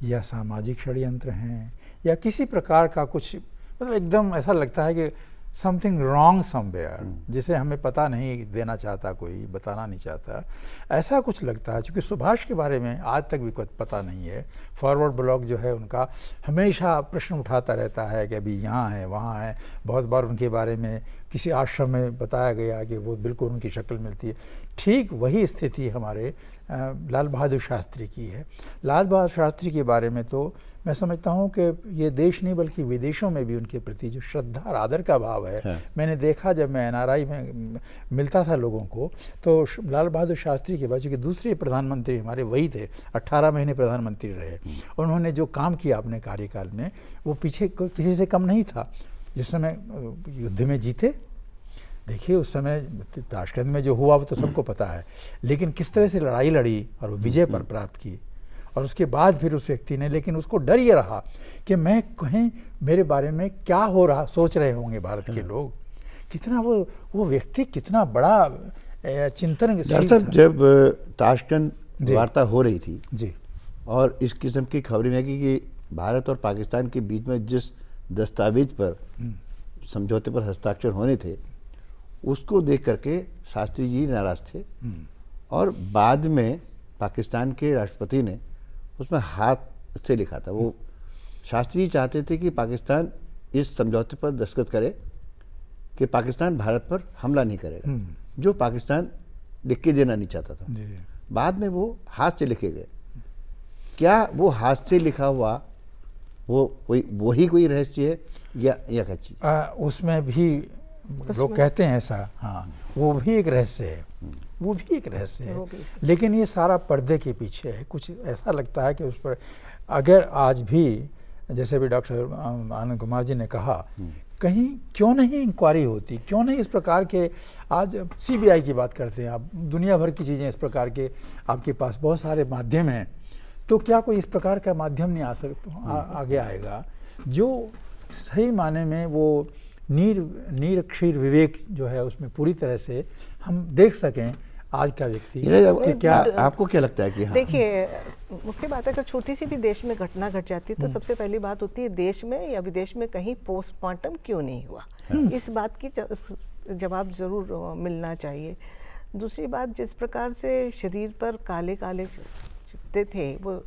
या सामाजिक षड्यंत्र हैं या किसी प्रकार का कुछ, मतलब एकदम ऐसा लगता है कि समथिंग रॉन्ग समवेयर, जिसे हमें पता नहीं देना चाहता, कोई बताना नहीं चाहता, ऐसा कुछ लगता है। क्योंकि सुभाष के बारे में आज तक भी कुछ पता नहीं है। फॉरवर्ड ब्लॉक जो है उनका हमेशा प्रश्न उठाता रहता है कि अभी यहाँ है वहाँ है। बहुत बार उनके बारे में किसी आश्रम में बताया गया कि वो बिल्कुल उनकी शक्ल मिलती है। ठीक वही स्थिति हमारे लाल बहादुर शास्त्री की है। लाल बहादुर शास्त्री के बारे में तो मैं समझता हूँ कि ये देश नहीं बल्कि विदेशों में भी उनके प्रति जो श्रद्धा और आदर का भाव है, मैंने देखा जब मैं NRI में मिलता था लोगों को, तो लाल बहादुर शास्त्री के बाद, चूँकि दूसरे प्रधानमंत्री हमारे वही थे, 18 महीने प्रधानमंत्री रहे, उन्होंने जो काम किया अपने कार्यकाल में वो पीछे किसी से कम नहीं था। जिस समय युद्ध में जीते, देखिए उस समय ताशकंद में जो हुआ वो तो सबको पता है, लेकिन किस तरह से लड़ाई लड़ी और विजय पर प्राप्त की। और उसके बाद फिर उस व्यक्ति ने, लेकिन उसको डर ये रहा कि मैं कहीं मेरे बारे में क्या हो रहा सोच रहे होंगे भारत के लोग। कितना वो व्यक्ति कितना बड़ा चिंतन। डॉक्टर साहब, जब ताशकंद वार्ता हो रही थी जी, और इस किस्म की खबरें में कि भारत और पाकिस्तान के बीच में जिस दस्तावेज पर समझौते पर हस्ताक्षर होने थे, उसको देख करके शास्त्री जी नाराज थे और बाद में पाकिस्तान के राष्ट्रपति ने उसमें हाथ से लिखा था। वो शास्त्री जी चाहते थे कि पाकिस्तान इस समझौते पर दस्तखत करे कि पाकिस्तान भारत पर हमला नहीं करेगा, जो पाकिस्तान लिख के देना नहीं चाहता था। बाद में वो हाथ से लिखे गए। क्या वो हाथ से लिखा हुआ वही कोई रहस्य है या क्या चीज़? उसमें भी लोग कहते हैं ऐसा, हाँ, वो भी एक रहस्य है, वो भी एक रहस्य है। लेकिन ये सारा पर्दे के पीछे है। कुछ ऐसा लगता है कि उस पर अगर आज भी, जैसे भी डॉक्टर आनंद कुमार जी ने कहा, कहीं क्यों नहीं इंक्वायरी होती, क्यों नहीं इस प्रकार के, आज CBI की बात करते हैं आप, दुनिया भर की चीज़ें इस प्रकार के आपके पास बहुत सारे माध्यम हैं, तो क्या कोई इस प्रकार का माध्यम नहीं आगे आएगा जो सही माने में वो नीर क्षीर विवेक जो है उसमें पूरी तरह से हम देख सकें आज का व्यक्ति क्या आपको क्या लगता है कि हाँ? देखिए, मुख्य बात है, अगर छोटी सी भी देश में घटना घट जाती है तो सबसे पहली बात होती है देश में या विदेश में कहीं पोस्टमार्टम क्यों नहीं हुआ। इस बात की जवाब जरूर मिलना चाहिए। दूसरी बात, जिस प्रकार से शरीर पर काले काले चित्ते थे वो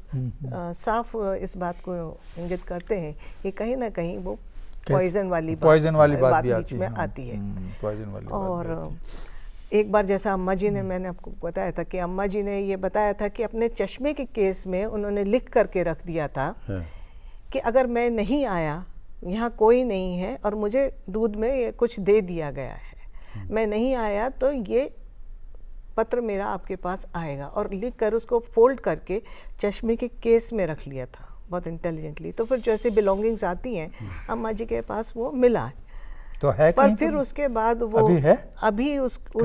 साफ इस बात को इंगित करते हैं कि कहीं ना कहीं वो पॉइजन वाली बात बीच में आती है। और एक बार जैसा अम्मा जी ने, मैंने आपको बताया था कि अम्मा जी ने ये बताया था कि अपने चश्मे के केस में उन्होंने लिख करके रख दिया था कि अगर मैं नहीं आया, यहाँ कोई नहीं है और मुझे दूध में ये कुछ दे दिया गया है, मैं नहीं आया तो ये पत्र मेरा आपके पास आएगा, और लिख कर उसको फोल्ड करके चश्मे के केस में रख लिया था बहुत इंटेलिजेंटली। तो फिर जैसे बिलोंगिंग्स आती हैं अम्मा जी के पास वो मिला तो है, पर फिर उसके बाद वो अभी है, अभी उसको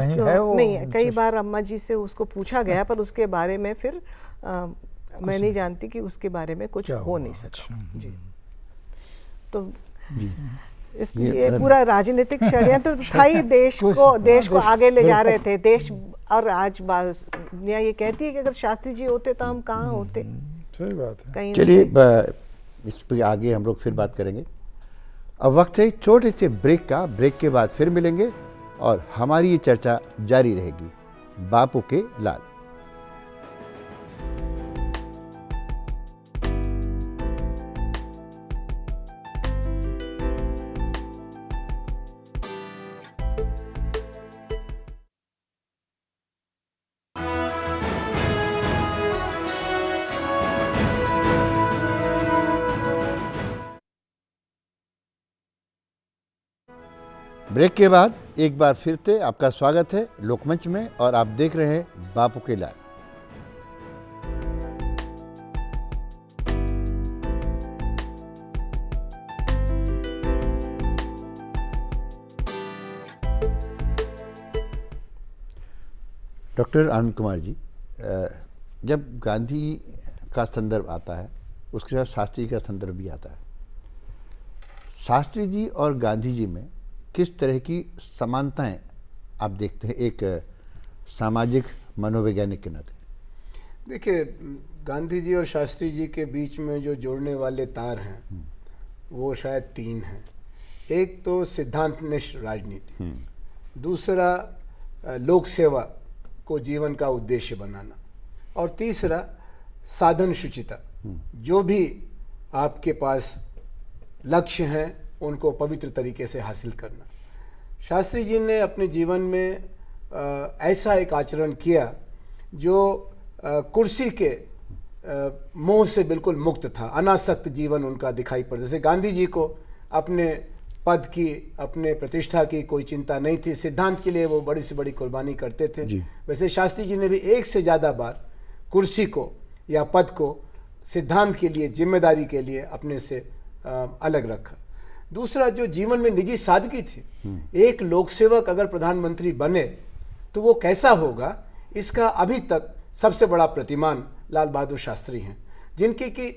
नहीं है। कई बार अम्मा जी से उसको पूछा गया पर उसके बारे में फिर मैं नहीं जानती कि उसके बारे में कुछ हो नहीं सका। जी, तो इसलिए पूरा राजनीतिक षड्यंत्र था ही। देश को आगे ले जा रहे थे देश। और आज दुनिया ये कहती है कि अगर शास्त्री जी होते तो हम कहाँ होते। सही बात है। चलिए इस पर आगे हम लोग फिर बात करेंगे। अब वक्त है छोटे से ब्रेक का। ब्रेक के बाद फिर मिलेंगे और हमारी ये चर्चा जारी रहेगी। बापू के लाल। ब्रेक के बाद एक बार फिर से आपका स्वागत है लोकमंच में और आप देख रहे हैं बापू के लाल। डॉक्टर आनंद कुमार जी, जब गांधी का संदर्भ आता है उसके साथ शास्त्री का संदर्भ भी आता है। शास्त्री जी और गांधी जी में किस तरह की समानताएं आप देखते हैं एक सामाजिक मनोवैज्ञानिक के नाते? देखिए, गांधी जी और शास्त्री जी के बीच में जो जोड़ने वाले तार हैं वो शायद 3 हैं। एक तो सिद्धांतनिष्ठ राजनीति, दूसरा लोक सेवा को जीवन का उद्देश्य बनाना, और तीसरा साधन शुचिता। जो भी आपके पास लक्ष्य हैं उनको पवित्र तरीके से हासिल करना। शास्त्री जी ने अपने जीवन में ऐसा एक आचरण किया जो कुर्सी के मोह से बिल्कुल मुक्त था, अनासक्त जीवन उनका दिखाई पड़ता। जैसे गांधी जी को अपने पद की, अपने प्रतिष्ठा की कोई चिंता नहीं थी, सिद्धांत के लिए वो बड़ी से बड़ी कुर्बानी करते थे। वैसे शास्त्री जी ने भी एक से ज़्यादा बार कुर्सी को या पद को सिद्धांत के लिए, जिम्मेदारी के लिए अपने से अलग रखा। दूसरा, जो जीवन में निजी सादगी थी, एक लोकसेवक अगर प्रधानमंत्री बने तो वो कैसा होगा, इसका अभी तक सबसे बड़ा प्रतिमान लाल बहादुर शास्त्री हैं, जिनकी कि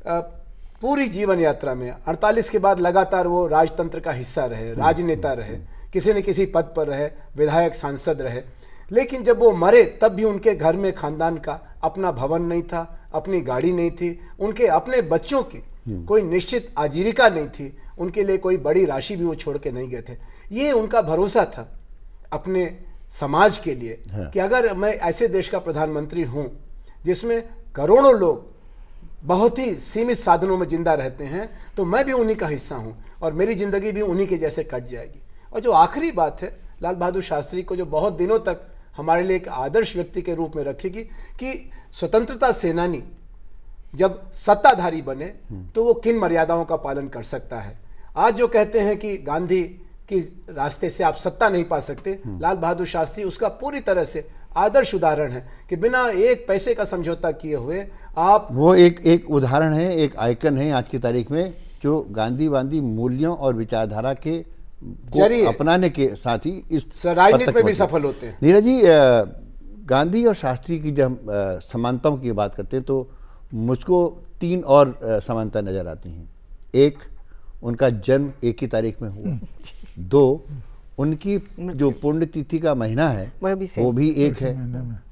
पूरी जीवन यात्रा में 48 के बाद लगातार वो राजतंत्र का हिस्सा रहे, राजनेता रहे, किसी न किसी पद पर रहे, विधायक, सांसद रहे। लेकिन जब वो मरे तब भी उनके घर में खानदान का अपना भवन नहीं था, अपनी गाड़ी नहीं थी, उनके अपने बच्चों की कोई निश्चित आजीविका नहीं थी, उनके लिए कोई बड़ी राशि भी वो छोड़ के नहीं गए थे। ये उनका भरोसा था अपने समाज के लिए कि अगर मैं ऐसे देश का प्रधानमंत्री हूँ जिसमें करोड़ों लोग बहुत ही सीमित साधनों में जिंदा रहते हैं, तो मैं भी उन्हीं का हिस्सा हूँ और मेरी ज़िंदगी भी उन्हीं के जैसे कट जाएगी। और जो आखिरी बात है लाल बहादुर शास्त्री को, जो बहुत दिनों तक हमारे लिए एक आदर्श व्यक्ति के रूप में रखेगी, कि स्वतंत्रता सेनानी जब सत्ताधारी बने तो वो किन मर्यादाओं का पालन कर सकता है। आज जो कहते हैं कि गांधी की रास्ते से आप सत्ता नहीं पा सकते, लाल बहादुर शास्त्री उसका पूरी तरह से आदर्श उदाहरण है कि बिना एक पैसे का समझौता किए हुए आप, वो एक उदाहरण है, एक आइकन है आज की तारीख में, जो गांधीवादी मूल्यों और विचारधारा के को अपनाने के साथ ही इस राजनीति में भी सफल होते हैं। नीरज जी, गांधी और शास्त्री की जब समानताओं की बात करते हैं तो मुझको 3 और समानता नजर आती हैं। एक, उनका जन्म एक ही तारीख में हुआ। 2, उनकी जो पुण्यतिथि का महीना है वो भी एक है।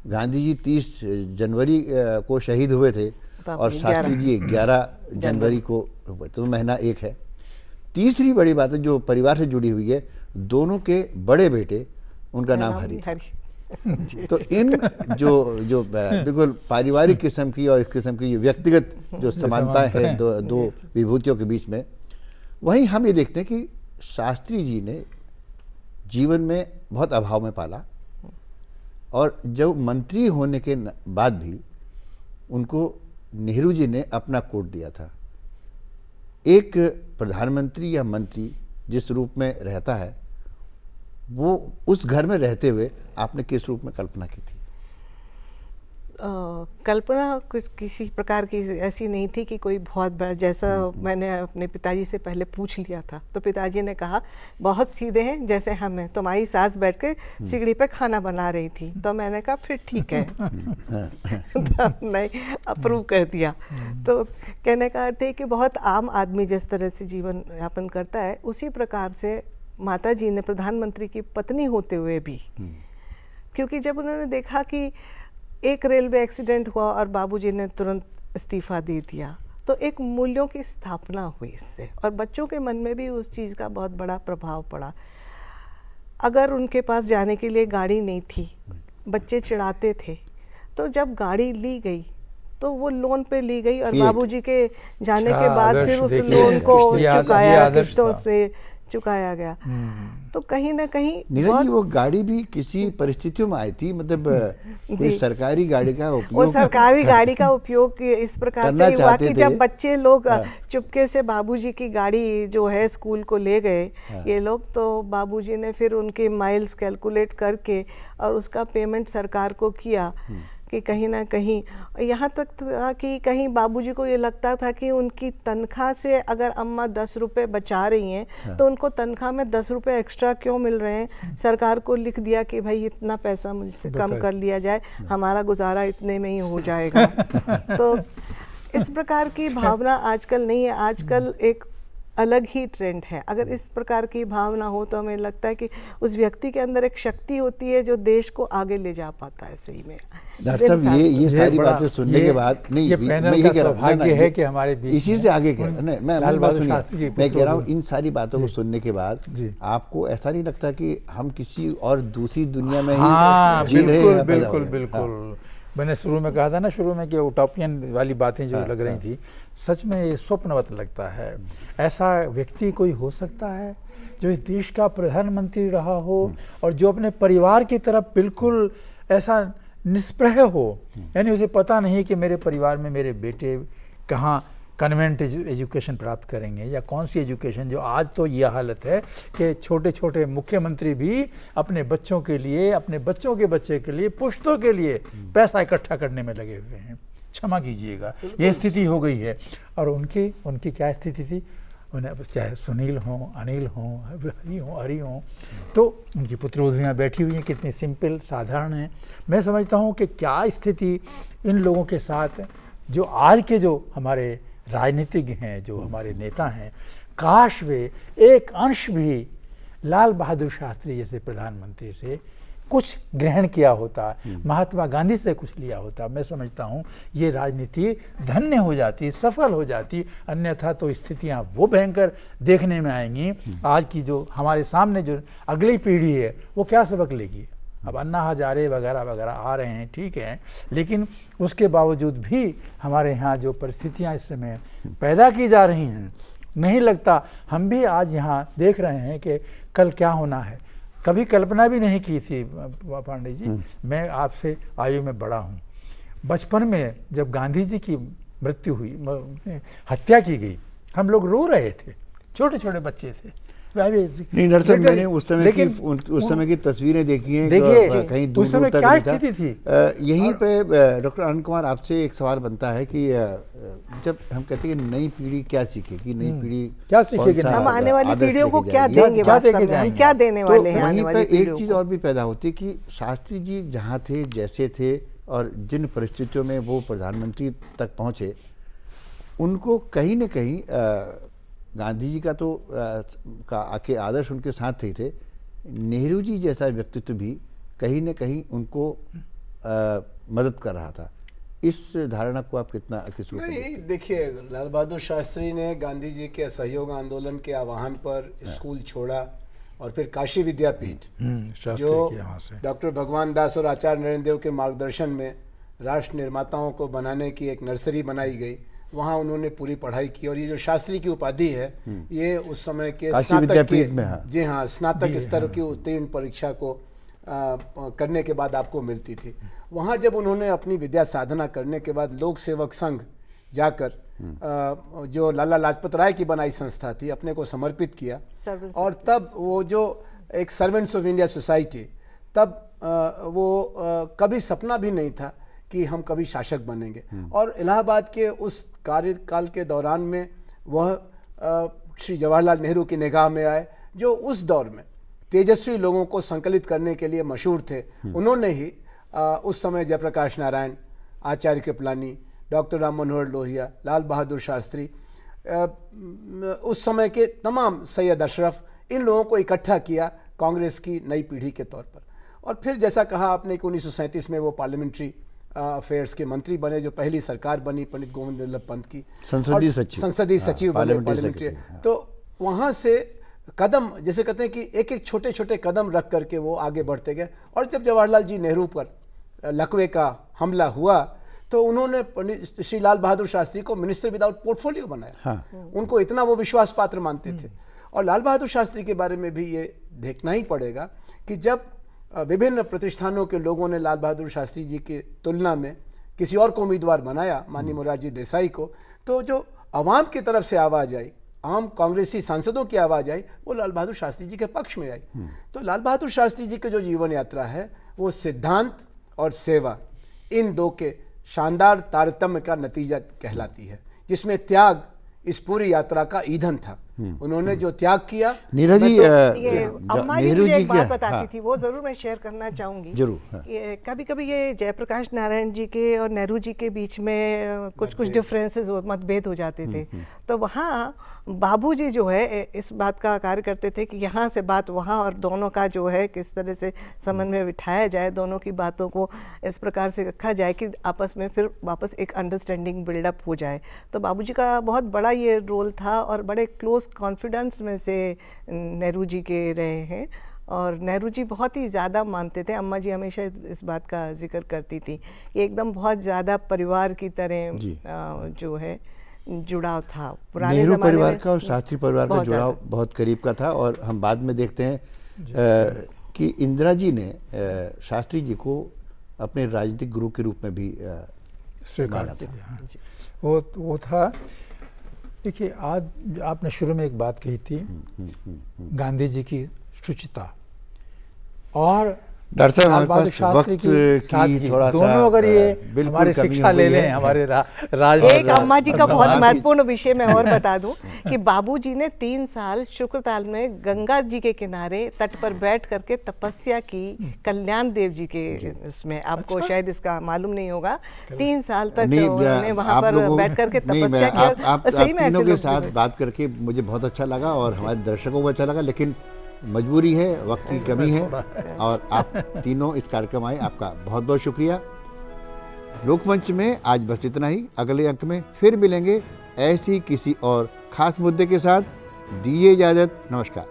गांधी जी 30 जनवरी को शहीद हुए थे और शास्त्री जी 11 जनवरी को हुए, तो महीना एक है। तीसरी बड़ी बात है जो परिवार से जुड़ी हुई है, दोनों के बड़े बेटे, उनका नाम हरि था। तो इन जो बिल्कुल पारिवारिक किस्म की और इस किस्म की व्यक्तिगत जो समानता है दो विभूतियों के बीच में, वहीं हम ये देखते हैं कि शास्त्री जी ने जीवन में बहुत अभाव में पाला और जब मंत्री होने के बाद भी उनको नेहरू जी ने अपना कोट दिया था। एक प्रधानमंत्री या मंत्री जिस रूप में रहता है, वो उस घर में रहते हुए आपने किस रूप में कल्पना की थी? कल्पना कुछ किसी प्रकार की ऐसी नहीं थी कि कोई बहुत बड़ा, जैसा मैंने अपने पिताजी से पहले पूछ लिया था तो पिताजी ने कहा बहुत सीधे हैं जैसे हम हैं। तुम्हारी सास बैठ के सिगड़ी पे खाना बना रही थी, तो मैंने कहा फिर ठीक है। नहीं, अप्रूव कर दिया। तो कहने का अर्थ है कि बहुत आम आदमी जिस तरह से जीवन यापन करता है, उसी प्रकार से माता जी ने प्रधानमंत्री की पत्नी होते हुए भी, क्योंकि जब उन्होंने देखा कि एक रेलवे एक्सीडेंट हुआ और बाबूजी ने तुरंत इस्तीफा दे दिया, तो एक मूल्यों की स्थापना हुई इससे, और बच्चों के मन में भी उस चीज़ का बहुत बड़ा प्रभाव पड़ा। अगर उनके पास जाने के लिए गाड़ी नहीं थी, बच्चे चिढ़ाते थे, तो जब गाड़ी ली गई तो वो लोन पे ली गई और बाबूजी के जाने के बाद फिर उस लोन को चुकाया, किस्तों से चुकाया गया। तो कहीं ना कहीं नीरज जी, वो गाड़ी भी किसी परिस्थितियों में आई थी, मतलब कोई सरकारी गाड़ी का उपयोग, वो सरकारी गाड़ी का उपयोग इस प्रकार से हुआ कि जब बच्चे लोग चुपके से बाबूजी की गाड़ी जो है स्कूल को ले गए ये लोग, तो बाबूजी ने फिर उनके माइल्स कैलकुलेट करके और उसका पेमेंट सरकार को किया कि कहीं ना कहीं, यहाँ तक था कि कहीं बाबूजी को ये लगता था कि उनकी तनख्वाह से अगर अम्मा 10 रुपए बचा रही हैं तो उनको तनख्वाह में 10 रुपए एक्स्ट्रा क्यों मिल रहे हैं। सरकार को लिख दिया कि भाई इतना पैसा मुझसे कम कर लिया जाए, हमारा गुजारा इतने में ही हो जाएगा। तो इस प्रकार की भावना आजकल नहीं है। आजकल एक अलग ही ट्रेंड है। अगर इस प्रकार की भावना हो तो हमें लगता है कि उस व्यक्ति के अंदर एक शक्ति होती है जो देश को आगे ले जा पाता है। सही में डॉक्टर साहब ये सारी बातें सुनने के बाद नहीं, ये मैं पैनल ये का कह रहा हूं, सौभाग्य है कि हमारे बीच इसी से आगे कह रहा हूं, मैं लाल बात बहादुर शास्त्री सुनिए, की मैं कह रहा हूँ पुत्र इन सारी बातों को सुनने के बाद जी। आपको ऐसा नहीं लगता कि हम किसी और दूसरी दुनिया में हाँ, ही जी रहे बिल्कुल हैं, पैदा हो बिल्कुल रहे हैं? बिल्कुल। मैंने शुरू में कहा था ना, शुरू में कि उटोपियन वाली बातें जो लग रही थी, सच में ये स्वप्नवत लगता है। ऐसा व्यक्ति कोई हो सकता है जो इस देश का प्रधानमंत्री रहा हो और जो अपने परिवार की तरफ बिल्कुल ऐसा निष्प्रह हो, यानी उसे पता नहीं कि मेरे परिवार में मेरे बेटे कहाँ कन्वेंट एजुकेशन प्राप्त करेंगे या कौन सी एजुकेशन। जो आज तो यह हालत है कि छोटे छोटे मुख्यमंत्री भी अपने बच्चों के लिए, अपने बच्चों के बच्चे के लिए, पुश्तों के लिए पैसा इकट्ठा करने में लगे हुए हैं। क्षमा कीजिएगा, ये स्थिति हो गई है। और उनकी क्या स्थिति थी, उन्हें चाहे सुनील हों, अनिल हों, हरि हों, तो उनकी पुत्रवधुएं बैठी हुई हैं, कितनी सिंपल साधारण हैं। मैं समझता हूँ कि क्या स्थिति इन लोगों के साथ, जो आज के जो हमारे राजनीतिज्ञ हैं, जो हमारे नेता हैं, काश वे एक अंश भी लाल बहादुर शास्त्री जैसे प्रधानमंत्री से कुछ ग्रहण किया होता, महात्मा गांधी से कुछ लिया होता। मैं समझता हूँ ये राजनीति धन्य हो जाती, सफल हो जाती। अन्यथा तो स्थितियाँ वो भयंकर देखने में आएंगी। आज की जो हमारे सामने जो अगली पीढ़ी है वो क्या सबक लेगी। अब अन्ना हजारे वगैरह वगैरह आ रहे हैं, ठीक है, लेकिन उसके बावजूद भी हमारे यहाँ जो परिस्थितियाँ इस समय पैदा की जा रही हैं, नहीं लगता हम भी आज यहाँ देख रहे हैं कि कल क्या होना है। कभी कल्पना भी नहीं की थी पांडे जी, मैं आपसे आयु में बड़ा हूँ। बचपन में जब गांधी जी की मृत्यु हुई, हत्या की गई, हम लोग रो रहे थे, छोटे छोटे बच्चे थे। नहीं दरअसल मैंने उस समय की तस्वीरें देखी हैं, देखिए कहीं दूर उस समय तक क्या नहीं था। स्थिति थी। यहीं पे डॉक्टर अनंत कुमार आपसे एक सवाल बनता है कि जब हम कहते हैं कि नई पीढ़ी क्या सीखेगी, नई पीढ़ी क्या सीखेगी, हम आने वाली पीढ़ियों को क्या क्या देंगे, वास्तव में हम क्या देने वाले हैं आने वहीं वाली पर एक पीढ़ियों चीज़ को। और भी पैदा होती है कि शास्त्री जी जहाँ थे, जैसे थे और जिन परिस्थितियों में वो प्रधानमंत्री तक पहुँचे, उनको कहीं न कहीं गांधी जी का तो आके आदर्श उनके साथ ही थे, नेहरू जी जैसा व्यक्तित्व भी कहीं न कहीं उनको मदद कर रहा था। इस धारणा को आप किस रूप में नहीं, देखिए लाल बहादुर शास्त्री ने गांधी जी के असहयोग आंदोलन के आह्वान पर स्कूल छोड़ा और फिर काशी विद्यापीठ, जो डॉक्टर भगवान दास और आचार्य नरेंद्र देव के मार्गदर्शन में राष्ट्र निर्माताओं को बनाने की एक नर्सरी बनाई गई, वहाँ उन्होंने पूरी पढ़ाई की। और ये जो शास्त्री की उपाधि है, ये उस समय के स्नातक के, जी हाँ, स्नातक स्तर की उत्तीर्ण परीक्षा को करने के बाद आपको मिलती थी। वहाँ जब उन्होंने अपनी विद्या साधना करने के बाद लोक सेवक संघ जाकर जो लाला लाजपत राय की बनाई संस्था थी, अपने को समर्पित किया। और तब वो जो एक सर्वेंट्स ऑफ इंडिया सोसाइटी, तब वो कभी सपना भी नहीं था कि हम कभी शासक बनेंगे। और इलाहाबाद के उस कार्यकाल के दौरान में वह श्री जवाहरलाल नेहरू की निगाह में आए, जो उस दौर में तेजस्वी लोगों को संकलित करने के लिए मशहूर थे। उन्होंने ही उस समय जयप्रकाश नारायण, आचार्य कृपलानी, डॉक्टर राम मनोहर लोहिया, लाल बहादुर शास्त्री, उस समय के तमाम सैयद अशरफ, इन लोगों को इकट्ठा किया कांग्रेस की नई पीढ़ी के तौर पर। और फिर जैसा कहा आपने कि 1937 में वो पार्लियामेंट्री अफेयर्स के मंत्री बने, जो पहली सरकार बनी पंडित गोविंद वल्लभ पंत की, संसदीय सचिव बने पार्लियामेंट्री। तो वहाँ से कदम, जैसे कहते हैं कि एक एक छोटे छोटे कदम रख करके वो आगे बढ़ते गए। और जब जवाहरलाल जी नेहरू पर लकवे का हमला हुआ, तो उन्होंने पंडित श्री लाल बहादुर शास्त्री को मिनिस्टर विदाउट पोर्टफोलियो बनाया। उनको इतना वो विश्वास पात्र मानते थे। और लाल बहादुर शास्त्री के बारे में भी ये देखना ही पड़ेगा कि जब विभिन्न प्रतिष्ठानों के लोगों ने लाल बहादुर शास्त्री जी की तुलना में किसी और को उम्मीदवार बनाया, माननीय मोरारजी देसाई को, तो जो आवाम की तरफ से आवाज़ आई, आम कांग्रेसी सांसदों की आवाज़ आई, वो लाल बहादुर शास्त्री जी के पक्ष में आई। तो लाल बहादुर शास्त्री जी की जो जीवन यात्रा है, वो सिद्धांत और सेवा, इन दो के शानदार तारतम्य का नतीजा कहलाती है, जिसमें त्याग इस पूरी यात्रा का ईंधन था। उन्होंने जो त्याग किया। नीरज जी, ये अम्मा जी नेहरू मुझे जी एक क्या, बात बताती हाँ, थी, वो जरूर मैं शेयर करना चाहूंगी। जरूर, हाँ। कभी कभी ये जयप्रकाश नारायण जी के और नेहरू जी के बीच में कुछ डिफरेंसेस, मतभेद हो जाते थे। तो वहाँ बाबूजी जो है इस बात का कार्य करते थे कि यहाँ से बात वहाँ, और दोनों का जो है किस तरह से समन्वय बिठाया जाए, दोनों की बातों को इस प्रकार से रखा जाए कि आपस में फिर वापस एक अंडरस्टैंडिंग बिल्डअप हो जाए। तो बाबूजी का बहुत बड़ा ये रोल था और बड़े क्लोज कॉन्फिडेंस में से नेहरू जी के रहे हैं। और नेहरू जी बहुत ही ज़्यादा मानते थे, अम्मा जी हमेशा इस बात का जिक्र करती थी कि एकदम बहुत ज़्यादा परिवार की तरह जो है जुड़ाव था। पुराने नेहरू ज़माने परिवार में का और शास्त्री परिवार का बहुत जुड़ाव ज़्यादा। बहुत करीब का था। और हम बाद में देखते हैं कि इंदिरा जी ने शास्त्री जी को अपने राजनीतिक गुरु के रूप में भी स्वीकार माना था। किया। हाँ। वो था, देखिए आज आपने शुरू में एक बात कही थी गांधी जी की शुचिता और डॉक्टर साहब, लाल हमारे बहादुर पास शास्त्री वक्त की की सादगी, थोड़ा सा दोनों अगर ये बिल्कुल हमारी कमी शिक्षा हो ले गई लें है। हमारे राज एक अम्मा जी का बहुत समाज- महत्वपूर्ण विषय मैं और बता दूं कि बाबूजी ने 3 साल शुक्रताल में गंगा जी के किनारे तट पर बैठ करके तपस्या की, कल्याण देव जी के इसमें। आपको शायद इसका मालूम नहीं होगा, 3 साल तक नहीं, उन्होंने वहां आप पर लोगों- बैठ करके नहीं, तपस्या मैं- की। आप और सही में ऐसे तीनों के लोग साथ भी- बात करके मुझे बहुत अच्छा लगा और हमारे दर्शकों को अच्छा लगा, लेकिन मजबूरी है, वक्त की कमी है और आप तीनों इस कार्यक्रम आए, आपका बहुत बहुत शुक्रिया। लोकमंच में आज बस इतना ही। अगले अंक में फिर मिलेंगे ऐसी किसी और खास मुद्दे के साथ। दीजिए इजाजत, नमस्कार।